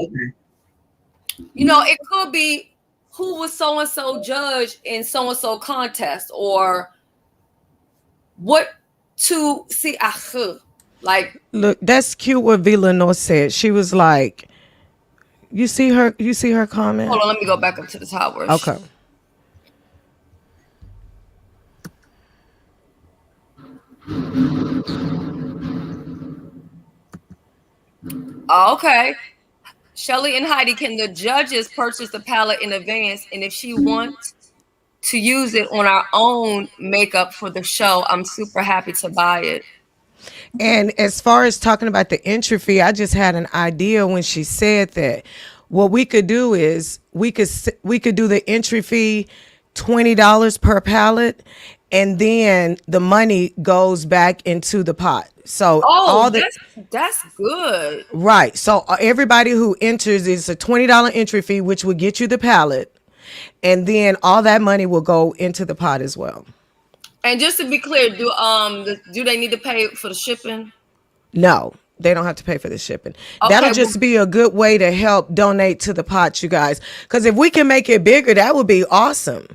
You know, it could be who was so-and-so judge in so-and-so contest, or what to see. Like, look, that's cute what Villanova said. She was like, you see her comment? Hold on, let me go back up to the top. Okay. Okay. Shelly and Heidi, can the judges purchase the palette in advance? And if she wants to use it on our own makeup for the show, I'm super happy to buy it. And as far as talking about the entry fee, I just had an idea when she said that. What we could do is we could do the entry fee $20 per palette, and then the money goes back into the pot. So that's good. Right. So everybody who enters is a $20 entry fee, which will get you the palette, and then all that money will go into the pot as well. And just to be clear, do they need to pay for the shipping? No, they don't have to pay for the shipping. Okay, that'll just be a good way to help donate to the pot, you guys. Because if we can make it bigger, that would be awesome.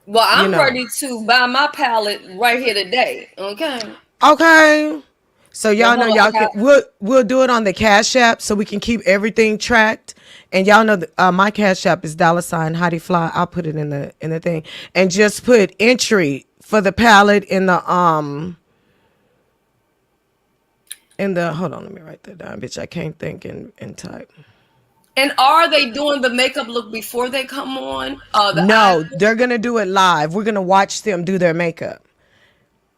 Well, I'm ready to buy my palette right here today. Okay. So y'all know we'll do it on the Cash App so we can keep everything tracked. And y'all know my Cash App is $Heidi Fly. I'll put it in the thing, and just put entry for the palette in the hold on, let me write that down, bitch. I can't think and type. And are they doing the makeup look before they come on? No, they're gonna do it live. We're gonna watch them do their makeup.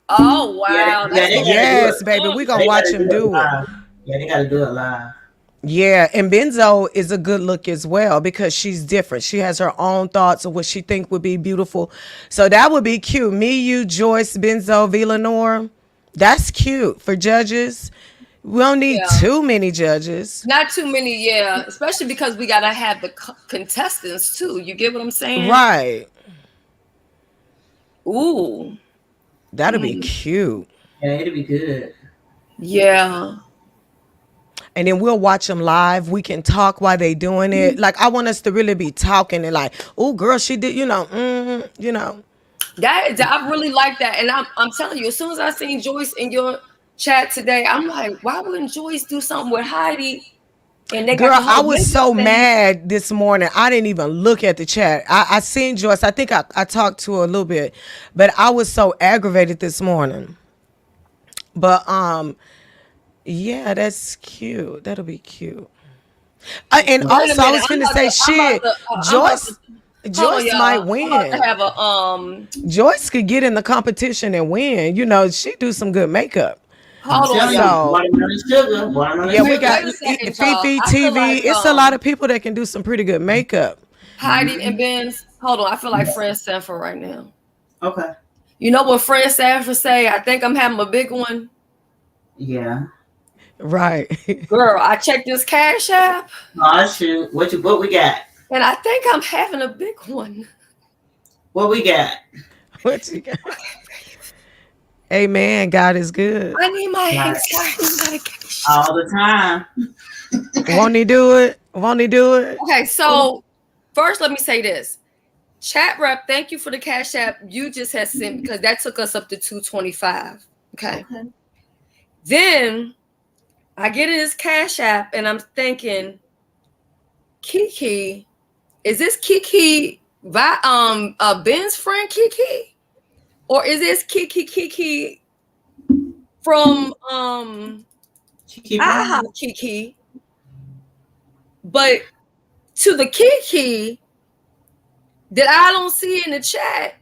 Oh wow! Yeah, they gotta do Yes, it. baby. We're gonna They watch gotta them do it do it. live. Yeah, they gotta do it live. Yeah, and Benzo is a good look as well because she's different. She has her own thoughts of what she think would be beautiful. So that would be cute. Me, you, Joyce, Benzo, Villanor. That's cute for judges. We don't need too many judges. Not too many, yeah. Especially because we gotta have the contestants too. You get what I'm saying? Right. Ooh. That'll be cute. Yeah, it'll be good. Yeah. And then we'll watch them live. We can talk while they doing it. Like, I want us to really be talking and like, oh, girl, she did, you know. That I really like that. And I'm telling you, as soon as I seen Joyce in your chat today, I'm like, why wouldn't Joyce do something with Heidi? And they girl, got the I whole was so thing. mad this morning. I didn't even look at the chat. I seen Joyce. I think I talked to her a little bit, but I was so aggravated this morning. But yeah, that's cute. That'll be cute. And also, I was gonna say, shit, Joyce might win. I'm about to have a Joyce could get in the competition and win. You know, she do some good makeup. Hold on, So, Watermelon sugar. Watermelon yeah, we sugar. got Wait a second, Fifi y'all. I TV. feel like, It's a lot of people that can do some pretty good makeup. Heidi and Ben's. Hold on, I feel like Fred Sanford right now. Okay. You know what Fred Sanford say? I think I'm having a big one. Yeah. Right. Girl, I checked this Cash App, Oh shoot. What we got? and I think I'm having a big one. What we got? What you got? Amen. God is good. I need my Right. anxiety medication. All the time. Won't he do it? Won't he do it? Okay, so first let me say this. Chat rep, thank you for the Cash App you just had sent because that took us up to 225. Okay. Then I get in this Cash App and I'm thinking, Kiki, is this Kiki Ben's friend Kiki? Or is this Kiki from Aha Kiki? But to the Kiki that I don't see in the chat,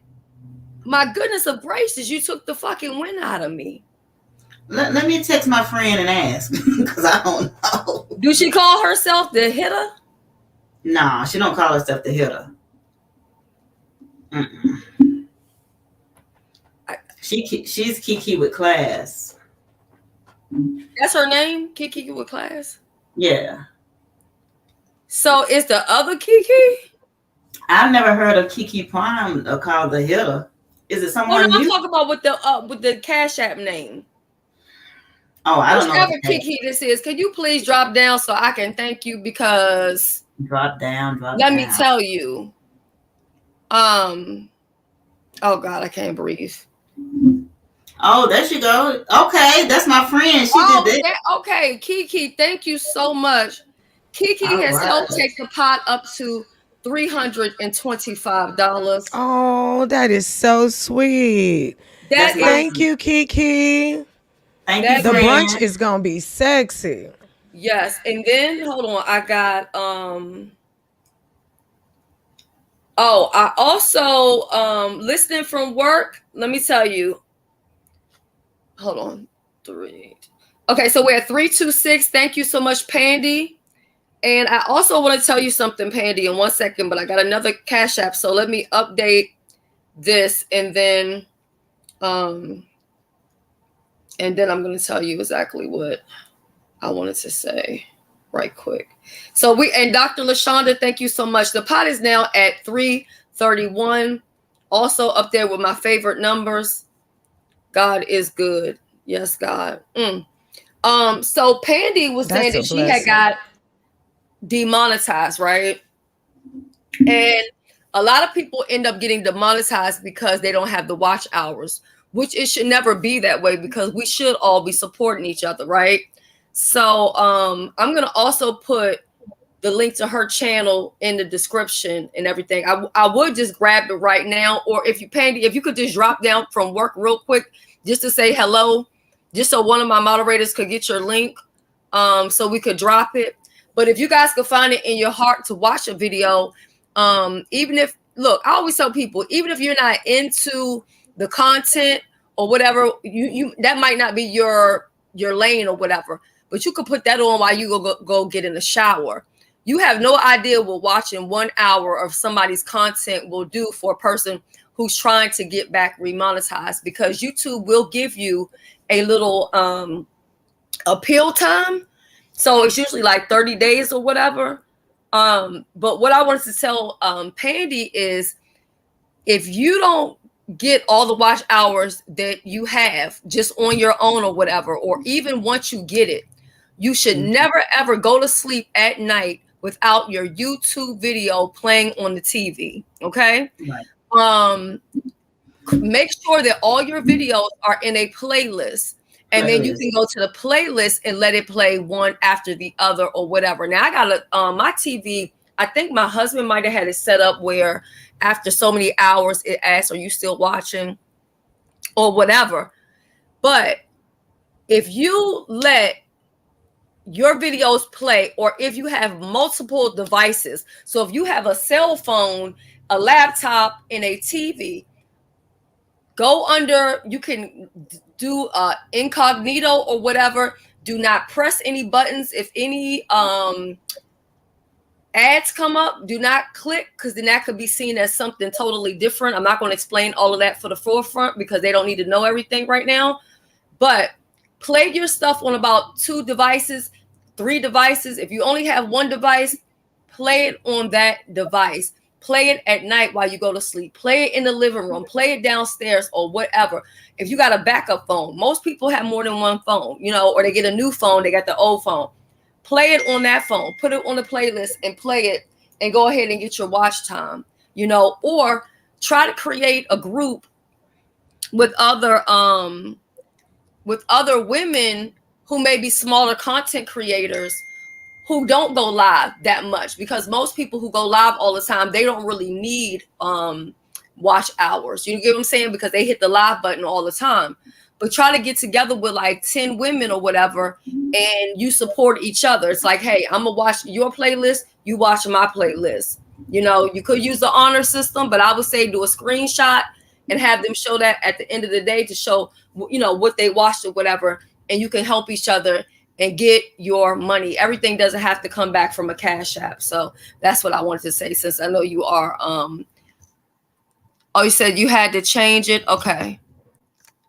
my goodness of gracious, you took the fucking wind out of me. Let me text my friend and ask because I don't know. Do she call herself the hitter? Nah, she don't call herself the hitter. She's Kiki with class. That's her name, Kiki with class. Yeah. So is the other Kiki? I've never heard of Kiki Prime called the hitter. Is it someone I'm new? talking about with the Cash App name. Oh, I don't know. Whichever Kiki this is, can you please drop down so I can thank you because Drop down. let me tell you. Oh God, I can't breathe. Oh, there she go. Okay, that's my friend. She did that. Okay, Kiki, thank you so much. Kiki has helped take the pot up to $325. Oh, that is so sweet. Thank you, Kiki. Thank you. The brunch is gonna be sexy. Yes, and then hold on, I got Oh, I also listening from work. Let me tell you. Hold on. 3. Okay, so we're at 326. Thank you so much, Pandy. And I also want to tell you something, Pandy, in 1 second, but I got another Cash App. So let me update this and then I'm going to tell you exactly what I wanted to say right quick. So and Dr. LaShonda, thank you so much. The pot is now at 331. Also up there with my favorite numbers. God is good. Yes, God. So Pandy was saying that she had got demonetized, right? And a lot of people end up getting demonetized because they don't have the watch hours, which it should never be that way because we should all be supporting each other, right? So I'm gonna also put the link to her channel in the description and everything. I would just grab it right now, or if you could just drop down from work real quick just to say hello, just so one of my moderators could get your link, so we could drop it. But if you guys could find it in your heart to watch a video, even if, look, I always tell people, even if you're not into the content or whatever, you that might not be your lane or whatever, but you could put that on while you go get in the shower. You have no idea what watching 1 hour of somebody's content will do for a person who's trying to get back remonetized, because YouTube will give you a little appeal time. So it's usually like 30 days or whatever. But what I wanted to tell Pandy is, if you don't get all the watch hours that you have just on your own or whatever, or even once you get it, you should never ever go to sleep at night without your YouTube video playing on the TV. Okay. Right. Make sure that all your videos are in a playlist, and then you can go to the playlist and let it play one after the other or whatever. Now I got my TV. I think my husband might have had it set up where after so many hours it asks, "Are you still watching?" or whatever. But if you let your videos play, or if you have multiple devices, so if you have a cell phone, a laptop, and a TV, go under, you can do incognito or whatever. Do not press any buttons. If any ads come up, do not click, because then that could be seen as something totally different. I'm not going to explain all of that for the forefront because they don't need to know everything right now. But play your stuff on about 2 devices, 3 devices. If you only have 1 device, play it on that device. Play it at night while you go to sleep. Play it in the living room. Play it downstairs or whatever. If you got a backup phone, most people have more than 1 phone, or they get a new phone, they got the old phone. Play it on that phone. Put it on the playlist and play it, and go ahead and get your watch time, or try to create a group with other women who may be smaller content creators who don't go live that much, because most people who go live all the time, they don't really need watch hours. You get what I'm saying? Because they hit the live button all the time. But try to get together with like 10 women or whatever, and you support each other. It's like, hey, I'm gonna watch your playlist, you watch my playlist. You could use the honor system, but I would say do a screenshot and have them show that at the end of the day to show, what they watched or whatever, and you can help each other and get your money. Everything doesn't have to come back from a Cash App. So that's what I wanted to say, since I know you are. You said you had to change it. Okay.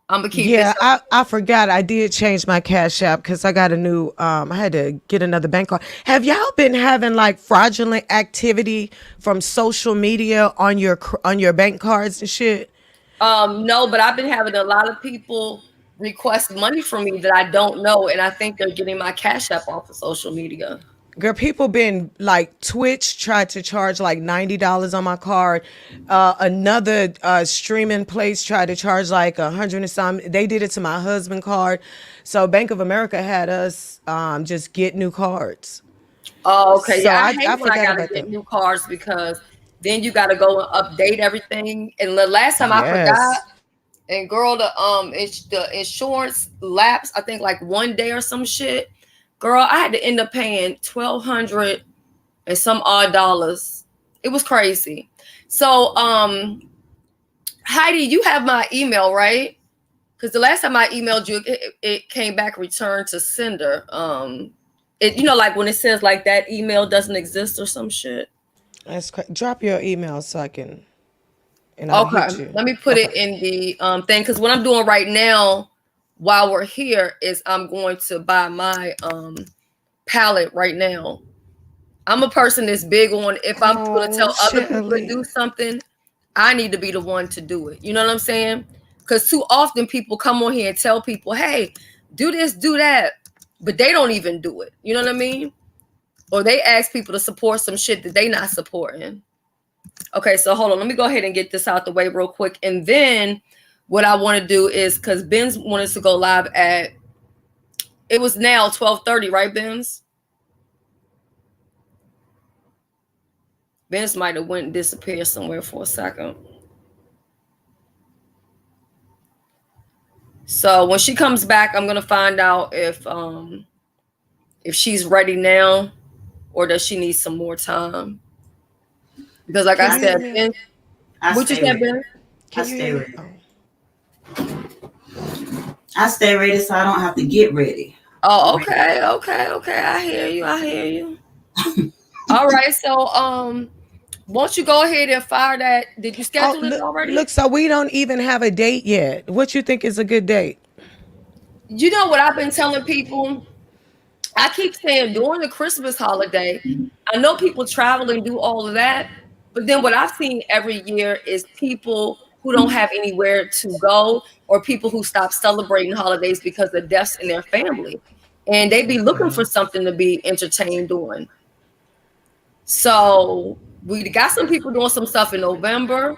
I'm gonna keep this. Yeah, I forgot. I did change my Cash App because I got a new. I had to get another bank card. Have y'all been having like fraudulent activity from social media on your bank cards and shit? No, but I've been having a lot of people request money from me that I don't know, and I think they're getting my Cash App off of social media. Girl, people been like, Twitch tried to charge like $90 on my card. Another streaming place tried to charge like $100 and something. They did it to my husband's card. So Bank of America had us just get new cards. Oh, okay. So yeah, I hate when I gotta get new cards, because then you gotta go and update everything. And the last time I forgot, and girl, the insurance lapsed, I think like 1 day or some shit. Girl, I had to end up paying $1,200 and some odd dollars. It was crazy. So, Heidi, you have my email, right? Because the last time I emailed you, it came back returned to sender. Like when it says like that email doesn't exist or some shit. That's crazy. Drop your email so I can. And I'll hit you. Let me put it in the thing, because what I'm doing right now, while we're here, is I'm going to buy my palette right now. I'm a person that's big on, if I'm going to tell other people to do something, I need to be the one to do it. You know what I'm saying? Because too often people come on here and tell people, hey, do this, do that, but they don't even do it. You know what I mean? Or they ask people to support some shit that they not supporting. Okay, so hold on. Let me go ahead and get this out the way real quick. And then what I want to do is, because Ben's wanted to go live it was now 12:30, right, Ben's? Vince might have went and disappeared somewhere for a second. So when she comes back, I'm gonna find out if she's ready now or does she need some more time. Because like I said, Ben, what you said, Ben? I stay ready. I stay ready so I don't have to get ready. Oh, okay. I hear you. All right, so won't you go ahead and fire that? Did you schedule it already? Look, so we don't even have a date yet. What you think is a good date? You know what I've been telling people? I keep saying during the Christmas holiday, I know people travel and do all of that, but then what I've seen every year is people who don't have anywhere to go or people who stop celebrating holidays because of deaths in their family. And they be looking for something to be entertained on. So we got some people doing some stuff in November.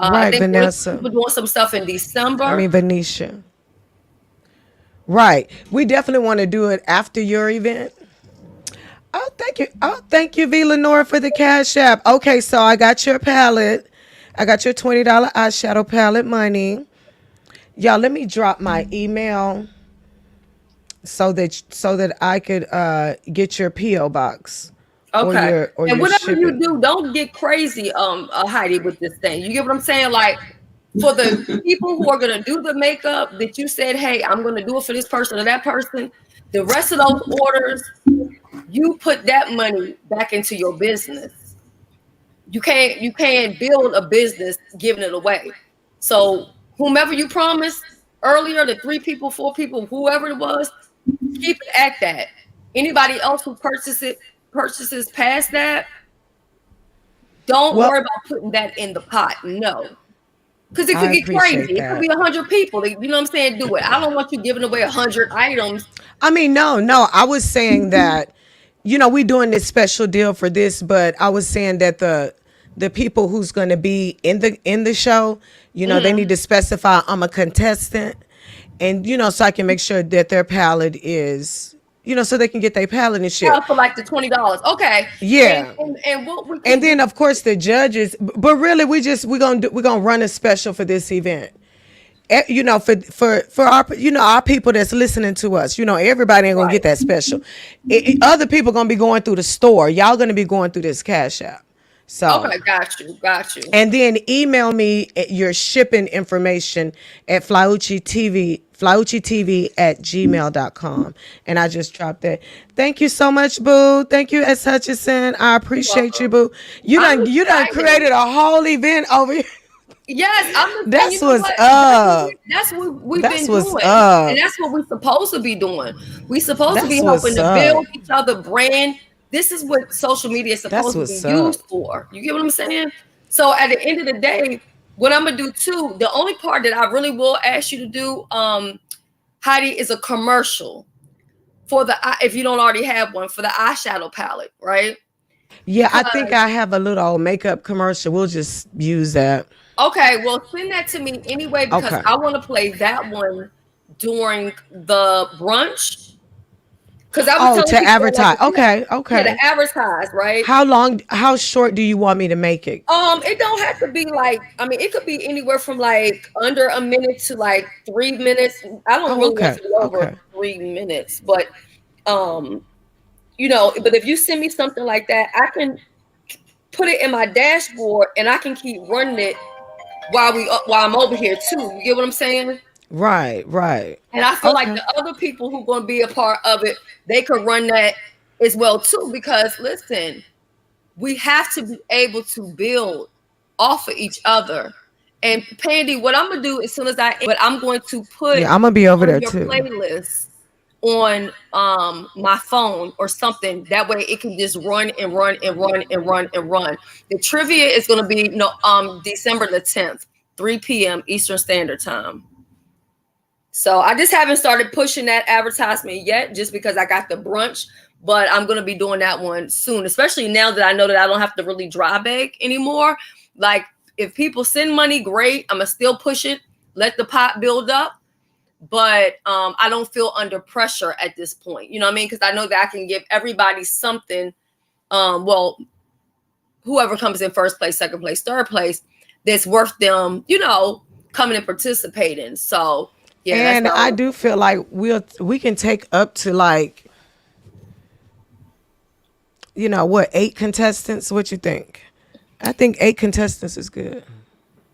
Right, I think Vanessa. people doing some stuff in December. Venetia. Right. We definitely want to do it after your event. Oh, thank you. Oh, thank you, V. Lenore, for the Cash App. Okay, so I got your palette. I got your $20 eyeshadow palette money. Y'all, let me drop my email so that I could get your P.O. box. Okay. Or and your whatever shipping. you do, don't get crazy, Heidi, with this thing. You get what I'm saying? Like, for the people who are gonna do the makeup that you said, hey, I'm gonna do it for this person or that person, the rest of those orders, you put that money back into your business. You can't build a business giving it away. So whomever you promised earlier, the 3 people, 4 people, whoever it was, keep it at that. Anybody else who purchases past that, don't worry about putting that in the pot. No. Because it could get crazy. It could be 100 people. You know what I'm saying? Do it. I don't want you giving away 100 items. I mean, no. I was saying that, we doing this special deal for this, but I was saying that the people who's going to be in the show, they need to specify I'm a contestant, and so I can make sure that their palette is. So they can get their palette and shit. For like the $20. Okay. Yeah. And what we and then of course the judges, but really we're gonna run a special for this event. For our our people that's listening to us. Everybody ain't gonna get that special. Other people gonna be going through the store. Y'all gonna be going through this Cash App. So okay, got you. And then email me your shipping information at flyuchitv@gmail.com. And I just dropped that. Thank you so much, boo. Thank you, S. Hutchison. I appreciate you, boo. You done created a whole event over here. Yes, that's what's up. That's what we've been doing. And that's what we're supposed to be doing. We're supposed to be helping to build each other brand. This is what social media is supposed to be used for. You get what I'm saying? So at the end of the day, what I'm gonna do too, the only part that I really will ask you to do, Heidi, is a commercial for if you don't already have one, for the eyeshadow palette, right? Yeah, I think I have a little makeup commercial. We'll just use that. Okay, well, send that to me anyway, because I want to play that one during the brunch. Because I was to advertise. Okay. Yeah, to advertise, right? How short do you want me to make it? It don't have to be like, it could be anywhere from like under a minute to like 3 minutes. I don't really want to go over 3 minutes, but but if you send me something like that, I can put it in my dashboard and I can keep running it while I'm over here too. You get what I'm saying? Right. And I feel like the other people who are going to be a part of it, they could run that as well too. Because listen, we have to be able to build off of each other. And Pandy, what I'm gonna do as soon as I'm going to put I'm gonna be over there your too. Playlist on my phone or something. That way it can just run and run and run and run and run. The trivia is gonna be December the 10th, 3 p.m. Eastern Standard Time. So I just haven't started pushing that advertisement yet, just because I got the brunch, but I'm going to be doing that one soon, especially now that I know that I don't have to really dry bag anymore. Like, if people send money, great. I'm going to still push it, let the pot build up, but I don't feel under pressure at this point. You know what I mean? Because I know that I can give everybody something. whoever comes in first place, second place, third place, that's worth them, coming and participating. So yeah, And I do feel like we can take up to like, 8 contestants. What you think? I think 8 contestants is good.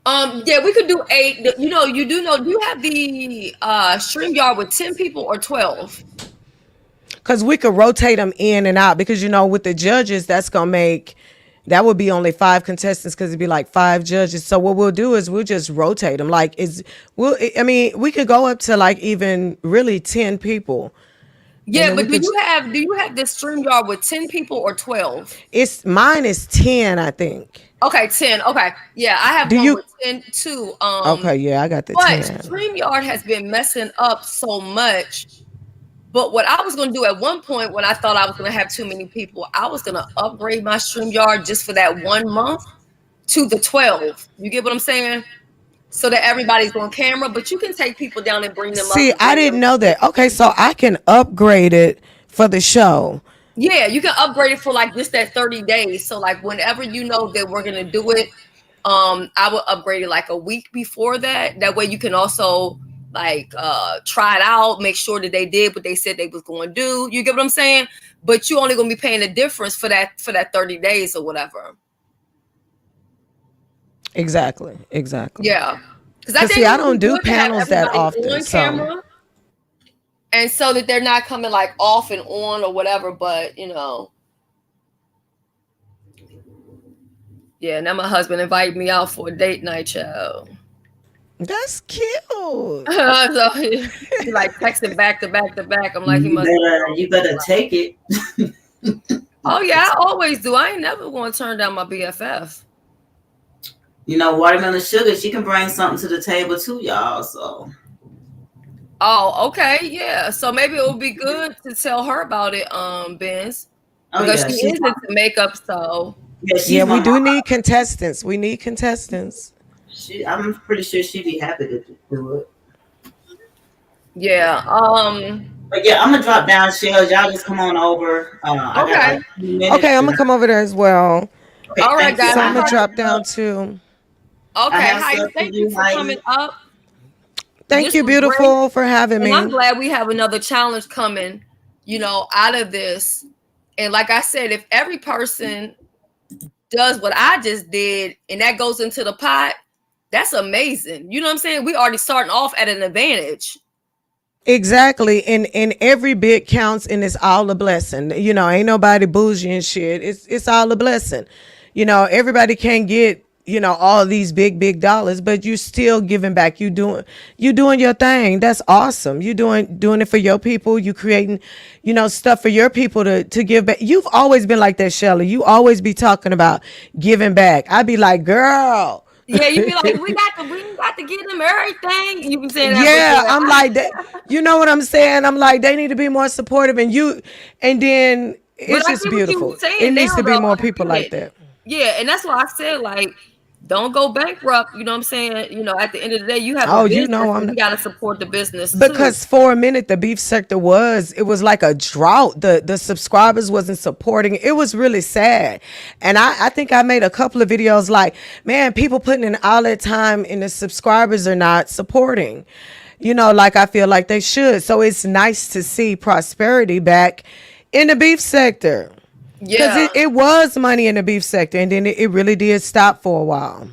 Yeah, we could do 8. Do you have the StreamYard with 10 people or 12? Because we could rotate them in and out, because with the judges, that would be only 5 contestants, because it'd be like 5 judges. So what we'll do is we'll just rotate them. Like we could go up to like even really 10 people. Yeah, but do you have this StreamYard with 10 people or 12? Mine is 10, I think. Okay, 10. Okay. Yeah, I have one with 10 too. Okay, yeah, I got the 10. But StreamYard has been messing up so much. But what I was going to do at one point, when I thought I was going to have too many people, I was going to upgrade my StreamYard just for that 1 month to the 12. You get what I'm saying? So that everybody's on camera, but you can take people down and bring them up. See, I didn't know that. Okay, so I can upgrade it for the show. Yeah, you can upgrade it for like just that 30 days. So like whenever you know that we're going to do it, I will upgrade it like a week before that. That way you can also like try it out, make sure that they did what they said they was going to do. You get what I'm saying? But you only going to be paying the difference for that 30 days or whatever. Exactly. Yeah. Because I don't do panels that often. On camera, and so that they're not coming like off and on or whatever. But yeah. Now my husband invited me out for a date night, child. That's cute. So he like texting back to back to back. I'm like, you better take it. Oh yeah, I always do. I ain't never going to turn down my BFF. Watermelon Sugar, she can bring something to the table too, y'all. So. Oh, okay, yeah. So maybe it would be good to tell her about it, Benz, because she is into makeup. So yeah, we do need contestants. We need contestants. I'm pretty sure she'd be happy to do it. Yeah. But yeah, I'm gonna drop down, Shell. Y'all just come on over. Okay. Okay, I'm gonna come over there as well. Okay, all right, guys. So I'm gonna drop down too. Okay, Heidi, thank you for coming up. Thank you, beautiful, for having me. I'm glad we have another challenge coming, out of this. And like I said, if every person does what I just did and that goes into the pot, that's amazing. You know what I'm saying? We already starting off at an advantage. Exactly. And every bit counts, and it's all a blessing. Ain't nobody bougie and shit. It's all a blessing. Everybody can't get all these big dollars, but you still giving back. You doing your thing. That's awesome. You doing it for your people. You creating, stuff for your people to give back. You've always been like that, Shelly. You always be talking about giving back. I'd be like, girl. Yeah, you be like, we got to give them everything. You be saying that. Yeah, I'm like that. You know what I'm saying? I'm like, they need to be more supportive, and then it's just beautiful. It needs to be more people like that. Yeah, and that's why I said, like, don't go bankrupt. You know what I'm saying? At the end of the day, you have a business, you got to support the business because for a minute the beef sector was like a drought. The subscribers wasn't supporting. It was really sad. And I think I made a couple of videos like, man, people putting in all that time and the subscribers are not supporting. Like I feel like they should. So it's nice to see prosperity back in the beef sector. Yeah, because it was money in the beef sector, and then it really did stop for a while.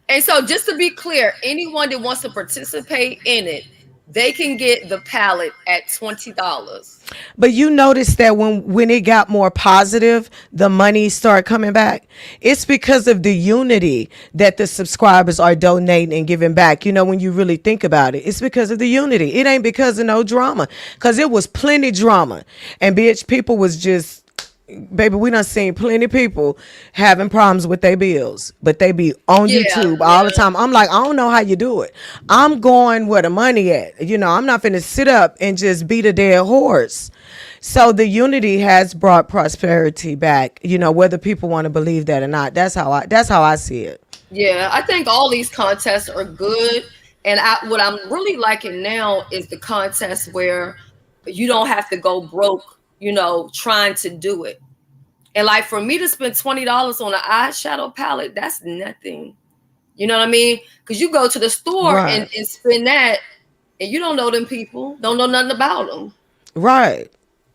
And so, just to be clear, anyone that wants to participate in it, they can get the pallet at $20. But you notice that when it got more positive, the money started coming back. It's because of the unity that the subscribers are donating and giving back. When you really think about it, it's because of the unity. It ain't because of no drama, because it was plenty drama, and bitch, people was just. Baby, we done seen plenty of people having problems with their bills, but they be on YouTube all the time. I'm like, I don't know how you do it. I'm going where the money at. I'm not finna sit up and just beat a dead horse. So the unity has brought prosperity back, whether people want to believe that or not. That's how I see it. Yeah, I think all these contests are good. And what I'm really liking now is the contest where you don't have to go broke, trying to do it. And like for me to spend $20 on an eyeshadow palette, that's nothing. You know what I mean? Because you go to the store Right. and spend that, and you don't know them people, don't know nothing about them. Right.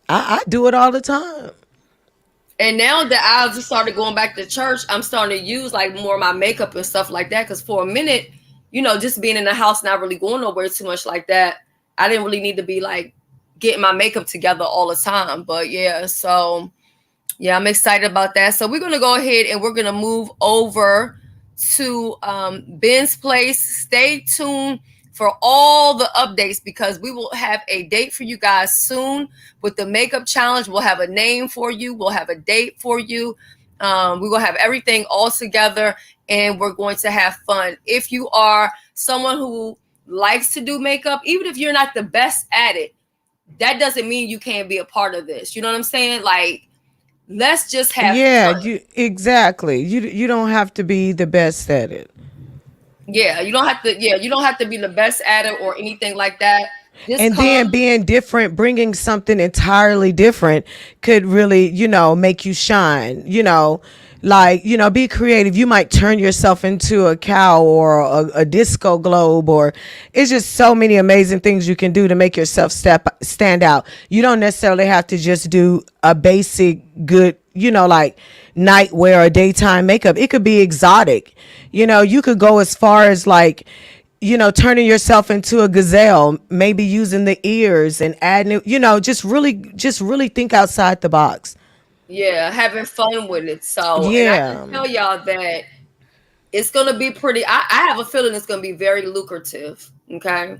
I do it all the time. And now that I've just started going back to church, I'm starting to use like more of my makeup and stuff like that. Because for a minute, you know, just being in the house, not really going nowhere too much like that, I didn't really need to be like getting my makeup together all the time. But yeah, so yeah, I'm excited about that. So we're going to go ahead and we're going to move over to Ben's place. Stay tuned for all the updates because we will have a date for you guys soon with the makeup challenge. We'll have a name for you. We'll have a date for you. We will have everything all together and we're going to have fun. If you are someone who likes to do makeup, even if you're not the best at it, that doesn't mean you can't be a part of this. You know what I'm saying? Like, let's just have fun. Exactly. You don't have to be the best at it. Yeah, you don't have to. Yeah, you don't have to be the best at it or anything like that. Then being different, bringing something entirely different could really, make you shine. Like, be creative. You might turn yourself into a cow or a disco globe, or it's just so many amazing things you can do to make yourself stand out. You don't necessarily have to just do a basic good, like nightwear or daytime makeup. It could be exotic. You could go as far as like, turning yourself into a gazelle, maybe using the ears and adding, just really think outside the box. Yeah, having fun with it. So, yeah. And I can tell y'all that it's going to be pretty, I have a feeling it's going to be very lucrative. Okay.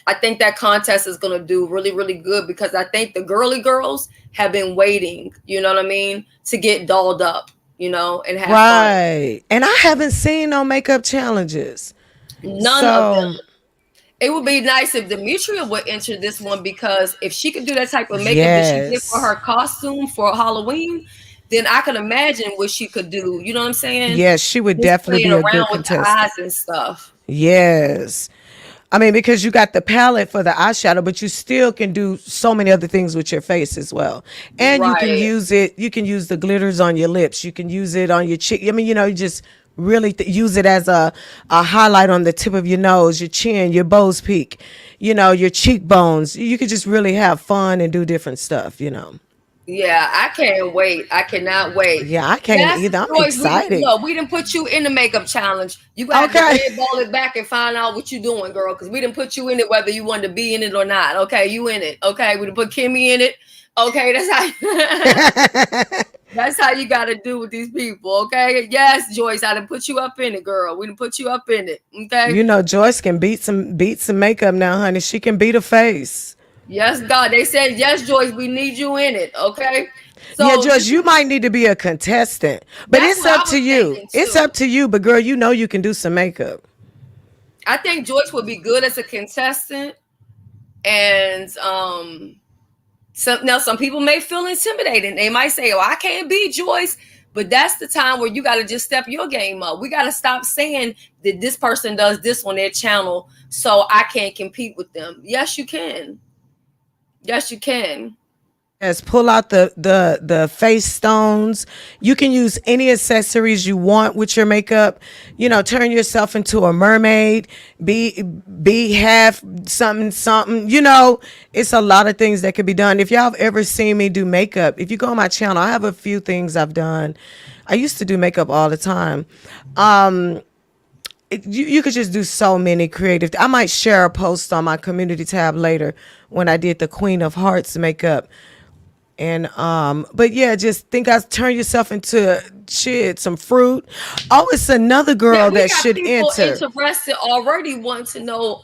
I think that contest is going to do really, really good because I think the girly girls have been waiting, you know what I mean, to get dolled up, and have fun. And I haven't seen no makeup challenges. None of them. It would be nice if Demetria would enter this one because if she could do that type of makeup that she did for her costume for Halloween, then I can imagine what she could do. You know what I'm saying? Yes, she would definitely be a good contestant. With the eyes and stuff. Yes. I mean, because you got the palette for the eyeshadow, but you still can do so many other things with your face as well. And you can use it. You can use the glitters on your lips. You can use it on your cheek. I mean, you just really use it as a highlight on the tip of your nose, your chin, your Boyz peak, your cheekbones. You could just really have fun and do different stuff, Yeah, I can't wait. I cannot wait. Yeah, I can't either. I'm excited. We didn't put you in the makeup challenge. You got to ball it back and find out what you're doing, girl, because we didn't put you in it whether you wanted to be in it or not. Okay, you in it. Okay, we didn't put Kimmy in it. Okay, that's how you got to do with these people, okay? Yes, Joyce, I done put you up in it, girl. We done put you up in it, okay? Joyce can beat some makeup now, honey. She can beat a face. Yes, God. They said, yes, Joyce, we need you in it, okay? So, yeah, Joyce, you might need to be a contestant, but it's up to you. It's up to you, but girl, you can do some makeup. I think Joyce would be good as a contestant, and some people may feel intimidated. They might say, "Oh, I can't beat Joyce," but that's the time where you got to just step your game up. We got to stop saying that this person does this on their channel, so I can't compete with them. Yes, you can. Yes, you can. Yes, pull out the face stones. You can use any accessories you want with your makeup. Turn yourself into a mermaid. Be half something. It's a lot of things that could be done. If y'all have ever seen me do makeup, if you go on my channel, I have a few things I've done. I used to do makeup all the time. You could just do so many creative. I might share a post on my community tab later when I did the Queen of Hearts makeup. And but yeah, just turn yourself into some fruit. Oh, it's another girl that should enter. Interested already, want to know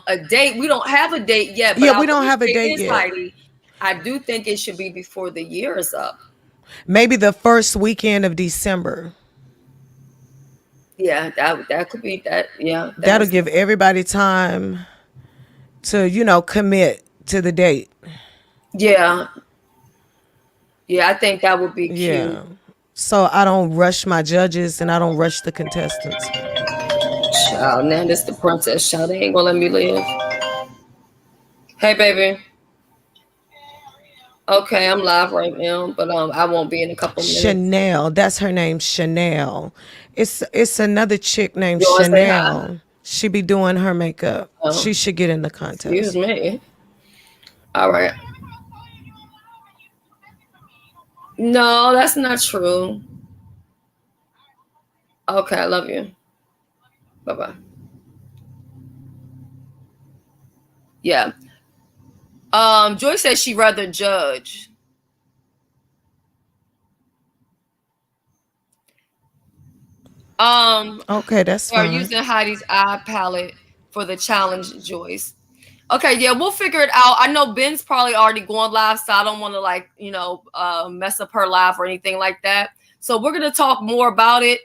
a date. We don't have a date yet. But yeah, we don't have a date yet. I do think it should be before the year is up. Maybe the first weekend of December. Yeah, that could be that. Yeah, that'll give everybody time to commit to the date. Yeah. Yeah, I think that would be cute. Yeah. So I don't rush my judges and I don't rush the contestants. Child, now this the princess. Child, they ain't gonna let me live. Hey, baby. Okay, I'm live right now, but I won't be in a couple minutes. Chanel, that's her name, Chanel. It's another chick named You want to say hi? Chanel. She be doing her makeup. Oh, She should get in the excuse contest. me. All right. No, that's not true. Okay, I love you. Bye-bye. Yeah. Joy says she'd rather judge. Okay, that's Are fine. using Heidi's eye palette for the challenge, Joyce. Okay, yeah, we'll figure it out. I know Ben's probably already going live, so I don't want to mess up her live or anything like that. So we're gonna talk more about it.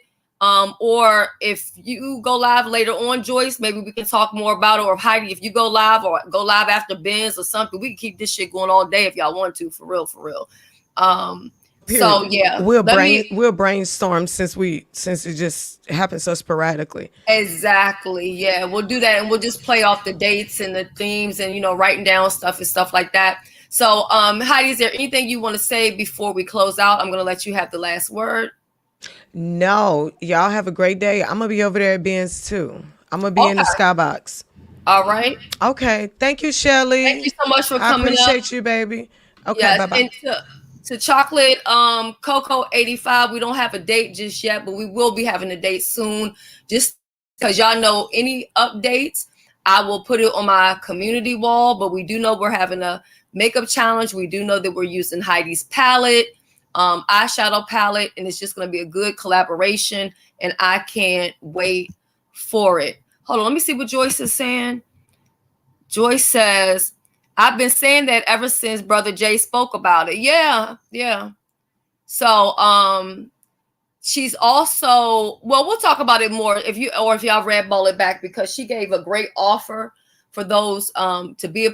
Or if you go live later on, Joyce, maybe we can talk more about it. Or if Heidi, if you go live or go live after Ben's or something, we can keep this shit going all day if y'all want to, for real. So yeah, we'll brainstorm since it just happens so sporadically. Exactly. Yeah, we'll do that, and we'll just play off the dates and the themes, and writing down stuff and stuff like that. So, Heidi, is there anything you want to say before we close out? I'm gonna let you have the last word. No, y'all have a great day. I'm gonna be over there at Ben's too. I'm gonna be in the skybox. All right. Okay. Thank you, Shelly. Thank you so much for coming. I appreciate you, baby. Okay. Yes, bye bye. And to Chocolate Coco 85, we don't have a date just yet, but we will be having a date soon. Just because y'all know any updates, I will put it on my community wall. But we do know we're having a makeup challenge. We do know that we're using Heidi's palette. Eyeshadow palette, and it's just going to be a good collaboration, and I can't wait for it. Hold on, let me see what Joyce is saying. Joyce says, I've been saying that ever since Brother Jay spoke about it. Yeah. So she's also, well, we'll talk about it more if y'all red ball it back, because she gave a great offer for those to be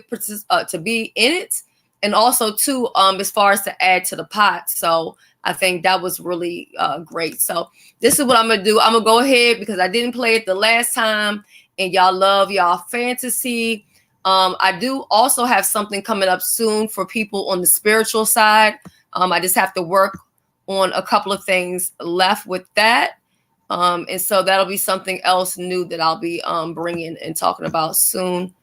in it. And also, too, as far as to add to the pot. So I think that was really great. So this is what I'm going to do. I'm going to go ahead, because I didn't play it the last time, and y'all love y'all fantasy. I do also have something coming up soon for people on the spiritual side. I just have to work on a couple of things left with that. And so that'll be something else new that I'll be bringing and talking about soon.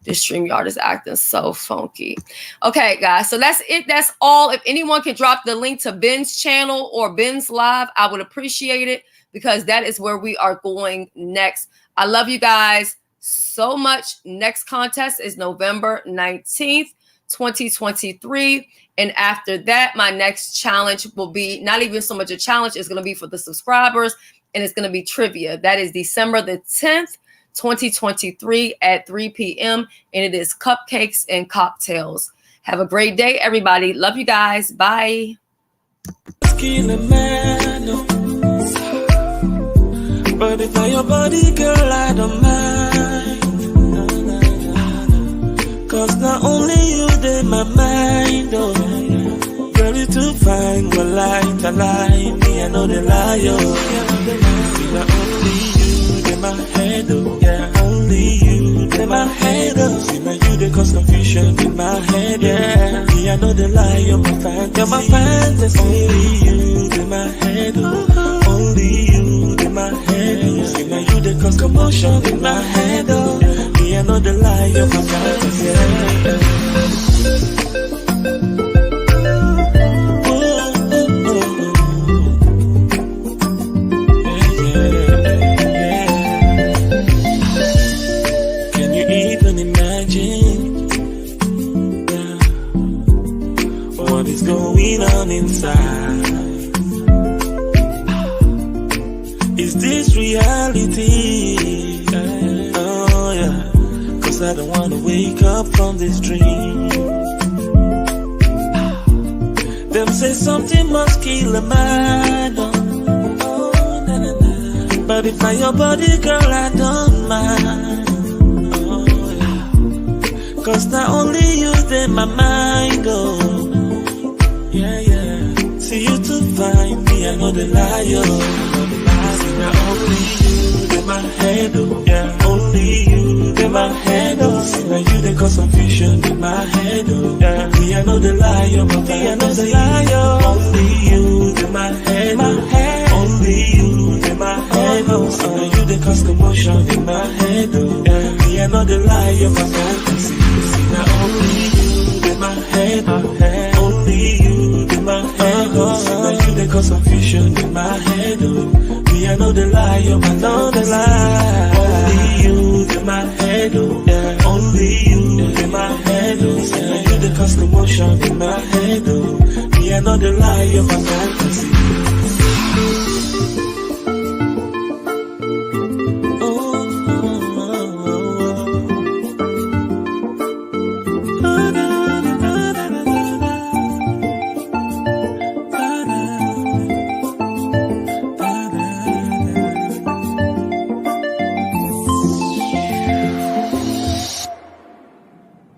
This StreamYard is acting so funky. Okay, guys, so that's it. That's all. If anyone can drop the link to Ben's channel or Ben's live, I would appreciate it, because that is where we are going next. I love you guys so much. Next contest is November 19th, 2023. And after that, my next challenge will be not even so much a challenge. It's going to be for the subscribers, and it's going to be trivia. That is December the 10th. 2023 at 3 p.m. and it is cupcakes and cocktails. Have a great day, everybody. Love you guys. Bye. But if I your body, girl, I don't mind. Cause not only you, they my mind, oh. Girl, you too fine, but light, I lie. Me, I know the lie, oh. Not only you, they my head, oh. Yeah, only you, they my head, oh. See, now you, they cause confusion in my head, yeah. Me, I know the lie, you're my fantasy. You're my fantasy. Only you, they my head, oh. Only you, they my head, oh. See, now you, they cause commotion in my head, oh. Me, I know the lie, you're my fantasy, yeah. Going on inside? Is this reality? Oh yeah, cause I don't wanna wake up from this dream. Them say something must kill a man, oh, nah, nah, nah. But if I your body, girl, I don't mind. Oh yeah, cause not only you, then my mind, oh. Yeah, yeah. See you to find me, I know the liar. See now only you, in my head, oh. Yeah, only you, in my head, oh. See now you, they cause confusion in my head, oh. Yeah, me, I I know the lie, oh, me, I know the lie, oh. Only you in my head, only you in my head, oh. See now you the cause commotion in my head, oh. Yeah, me, I know the lie, oh, my fantasy. See now only you in my head, only you in my head, oh. See now you the cause confusion in my head, oh. Me, I know the lie, oh, I know the lie. Only you in my head, oh. Yeah, only you in my head, oh. See now you the cause commotion in my head, oh. Me, I know the lie, oh, my